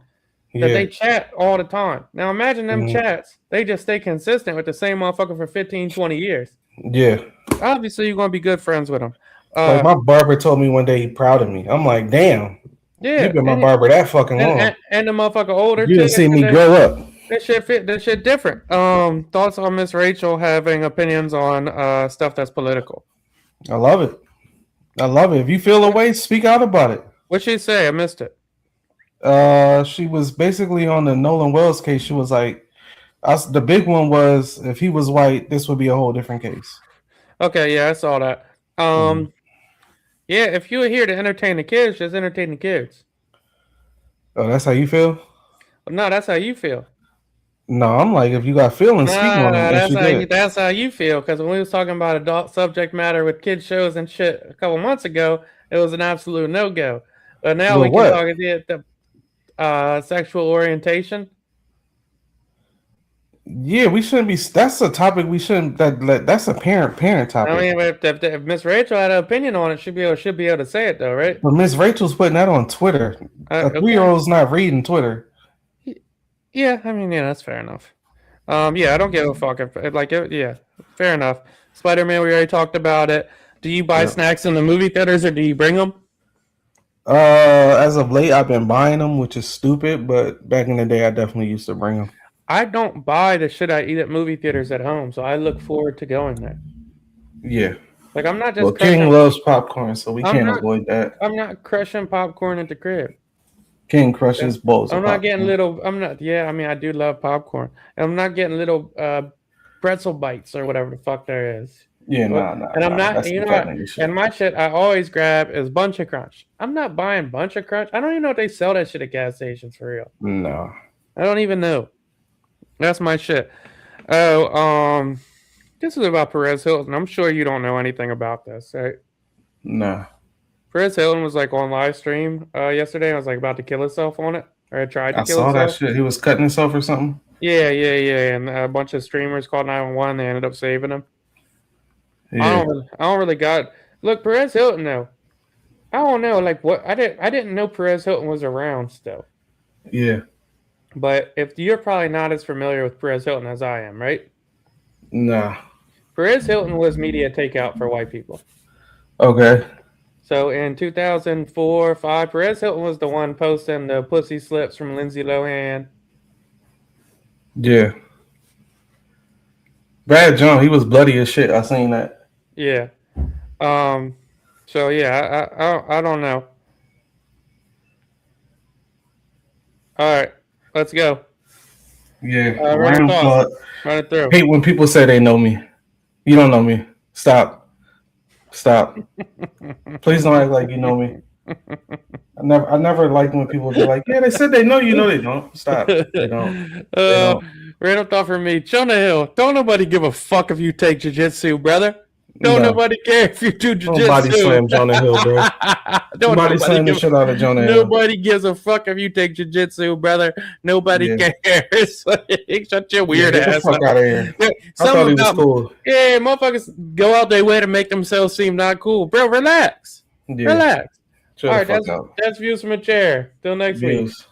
[SPEAKER 1] that
[SPEAKER 2] Yeah.
[SPEAKER 1] they chat all the time. Now imagine them
[SPEAKER 2] Mhm.
[SPEAKER 1] chats. They just stay consistent with the same motherfucker for 15, 20 years.
[SPEAKER 2] Yeah.
[SPEAKER 1] Obviously, you're gonna be good friends with them.
[SPEAKER 2] Like my barber told me one day he proud of me. I'm like, damn.
[SPEAKER 1] Yeah,
[SPEAKER 2] You've been my barber that fucking long.
[SPEAKER 1] and the motherfucker older
[SPEAKER 2] You
[SPEAKER 1] too.
[SPEAKER 2] didn't see me grow up.
[SPEAKER 1] That shit different. Thoughts on Miss Rachel having opinions on stuff that's political?
[SPEAKER 2] I love it. I love it. If you feel a way, speak out about it.
[SPEAKER 1] What'd she say? I missed it.
[SPEAKER 2] She was basically on the Nolan Wells case. She was like, the big one was if he was white, this would be a whole different case.
[SPEAKER 1] Okay, yeah, I saw that. Yeah, if you were here to entertain the kids, just entertain the kids.
[SPEAKER 2] Oh, that's how you feel?
[SPEAKER 1] No, that's how you feel.
[SPEAKER 2] No, I'm like, if you got feelings, speak on them.
[SPEAKER 1] That's how you feel. Because when we was talking about adult subject matter with kids shows and shit a couple months ago, it was an absolute no go. But now we can talk about sexual orientation.
[SPEAKER 2] Yeah, we shouldn't be. That's a topic we shouldn't. That's a parent topic.
[SPEAKER 1] I mean, if Miss Rachel had an opinion on it, she'd be able to say it though, right?
[SPEAKER 2] But Miss Rachel's putting that on Twitter. A 3-year-old's not reading Twitter.
[SPEAKER 1] Yeah, I mean, yeah, that's fair enough. Yeah, I don't give a fuck if yeah, fair enough. Spider-Man, we already talked about it. Do you buy snacks in the movie theaters or do you bring them?
[SPEAKER 2] As of late, I've been buying them, which is stupid. But back in the day, I definitely used to bring them.
[SPEAKER 1] I don't buy the shit I eat at movie theaters at home, so I look forward to going there.
[SPEAKER 2] Yeah.
[SPEAKER 1] Like I'm not just.
[SPEAKER 2] Well, King loves popcorn, so we can't avoid that.
[SPEAKER 1] I'm not crushing popcorn at the crib.
[SPEAKER 2] King crushes bowls.
[SPEAKER 1] I'm not getting little. I'm not. Yeah, I mean, I do love popcorn. I'm not getting little pretzel bites or whatever the fuck there is.
[SPEAKER 2] Yeah, nah.
[SPEAKER 1] And I'm not. You know, and my shit I always grab is Bunch of Crunch. I'm not buying Bunch of Crunch. I don't even know if they sell that shit at gas stations for real.
[SPEAKER 2] No,
[SPEAKER 1] I don't even know. That's my shit. Oh, this is about Perez Hilton. I'm sure you don't know anything about this, right?
[SPEAKER 2] No.
[SPEAKER 1] Perez Hilton was like on live stream yesterday. I was like about to kill himself on it, or tried to kill himself.
[SPEAKER 2] I saw that shit. He was cutting himself or something.
[SPEAKER 1] Yeah. And a bunch of streamers called 911. They ended up saving him.
[SPEAKER 2] Yeah.
[SPEAKER 1] I don't really got. Look, Perez Hilton though. I don't know. Like what? I didn't know Perez Hilton was around still.
[SPEAKER 2] Yeah.
[SPEAKER 1] But if you're probably not as familiar with Perez Hilton as I am, right?
[SPEAKER 2] Nah.
[SPEAKER 1] Perez Hilton was media takeout for white people.
[SPEAKER 2] Okay.
[SPEAKER 1] So in 2004-5, Perez Hilton was the one posting the pussy slips from Lindsay Lohan.
[SPEAKER 2] Yeah. Brad Jones, he was bloody as shit. I seen that.
[SPEAKER 1] Yeah. So yeah, I don't know. All right, let's go.
[SPEAKER 2] Yeah.
[SPEAKER 1] Random
[SPEAKER 2] Random
[SPEAKER 1] thought.
[SPEAKER 2] thought.
[SPEAKER 1] Run it through.
[SPEAKER 2] Hate when people say they know me. You don't know me. Stop. Stop. Please don't act like you know me. I never liked when people be like, yeah, they said they know you. No, they don't. Stop. They don't. They don't.
[SPEAKER 1] Random thought for me. Jonah Hill. Don't nobody give a fuck if you take jiu-jitsu, brother. Don't
[SPEAKER 2] No.
[SPEAKER 1] nobody care if you do
[SPEAKER 2] Don't body
[SPEAKER 1] jiu-jitsu.
[SPEAKER 2] slam Jonah Hill, bro.
[SPEAKER 1] Don't
[SPEAKER 2] Body slam the shit out of Jonah Hill.
[SPEAKER 1] Nobody gives a fuck if you take jiu-jitsu, brother. Nobody
[SPEAKER 2] Yeah.
[SPEAKER 1] cares. Shut your weird
[SPEAKER 2] Get the
[SPEAKER 1] ass
[SPEAKER 2] fuck
[SPEAKER 1] up.
[SPEAKER 2] out of here. I
[SPEAKER 1] Something
[SPEAKER 2] thought he was
[SPEAKER 1] about-
[SPEAKER 2] cool.
[SPEAKER 1] Yeah, motherfuckers go out their way to make themselves seem not cool. Bro, relax.
[SPEAKER 2] Yeah.
[SPEAKER 1] Relax.
[SPEAKER 2] Chill
[SPEAKER 1] All
[SPEAKER 2] the
[SPEAKER 1] right,
[SPEAKER 2] fuck out.
[SPEAKER 1] that's views from a chair. Till next week.
[SPEAKER 2] Views.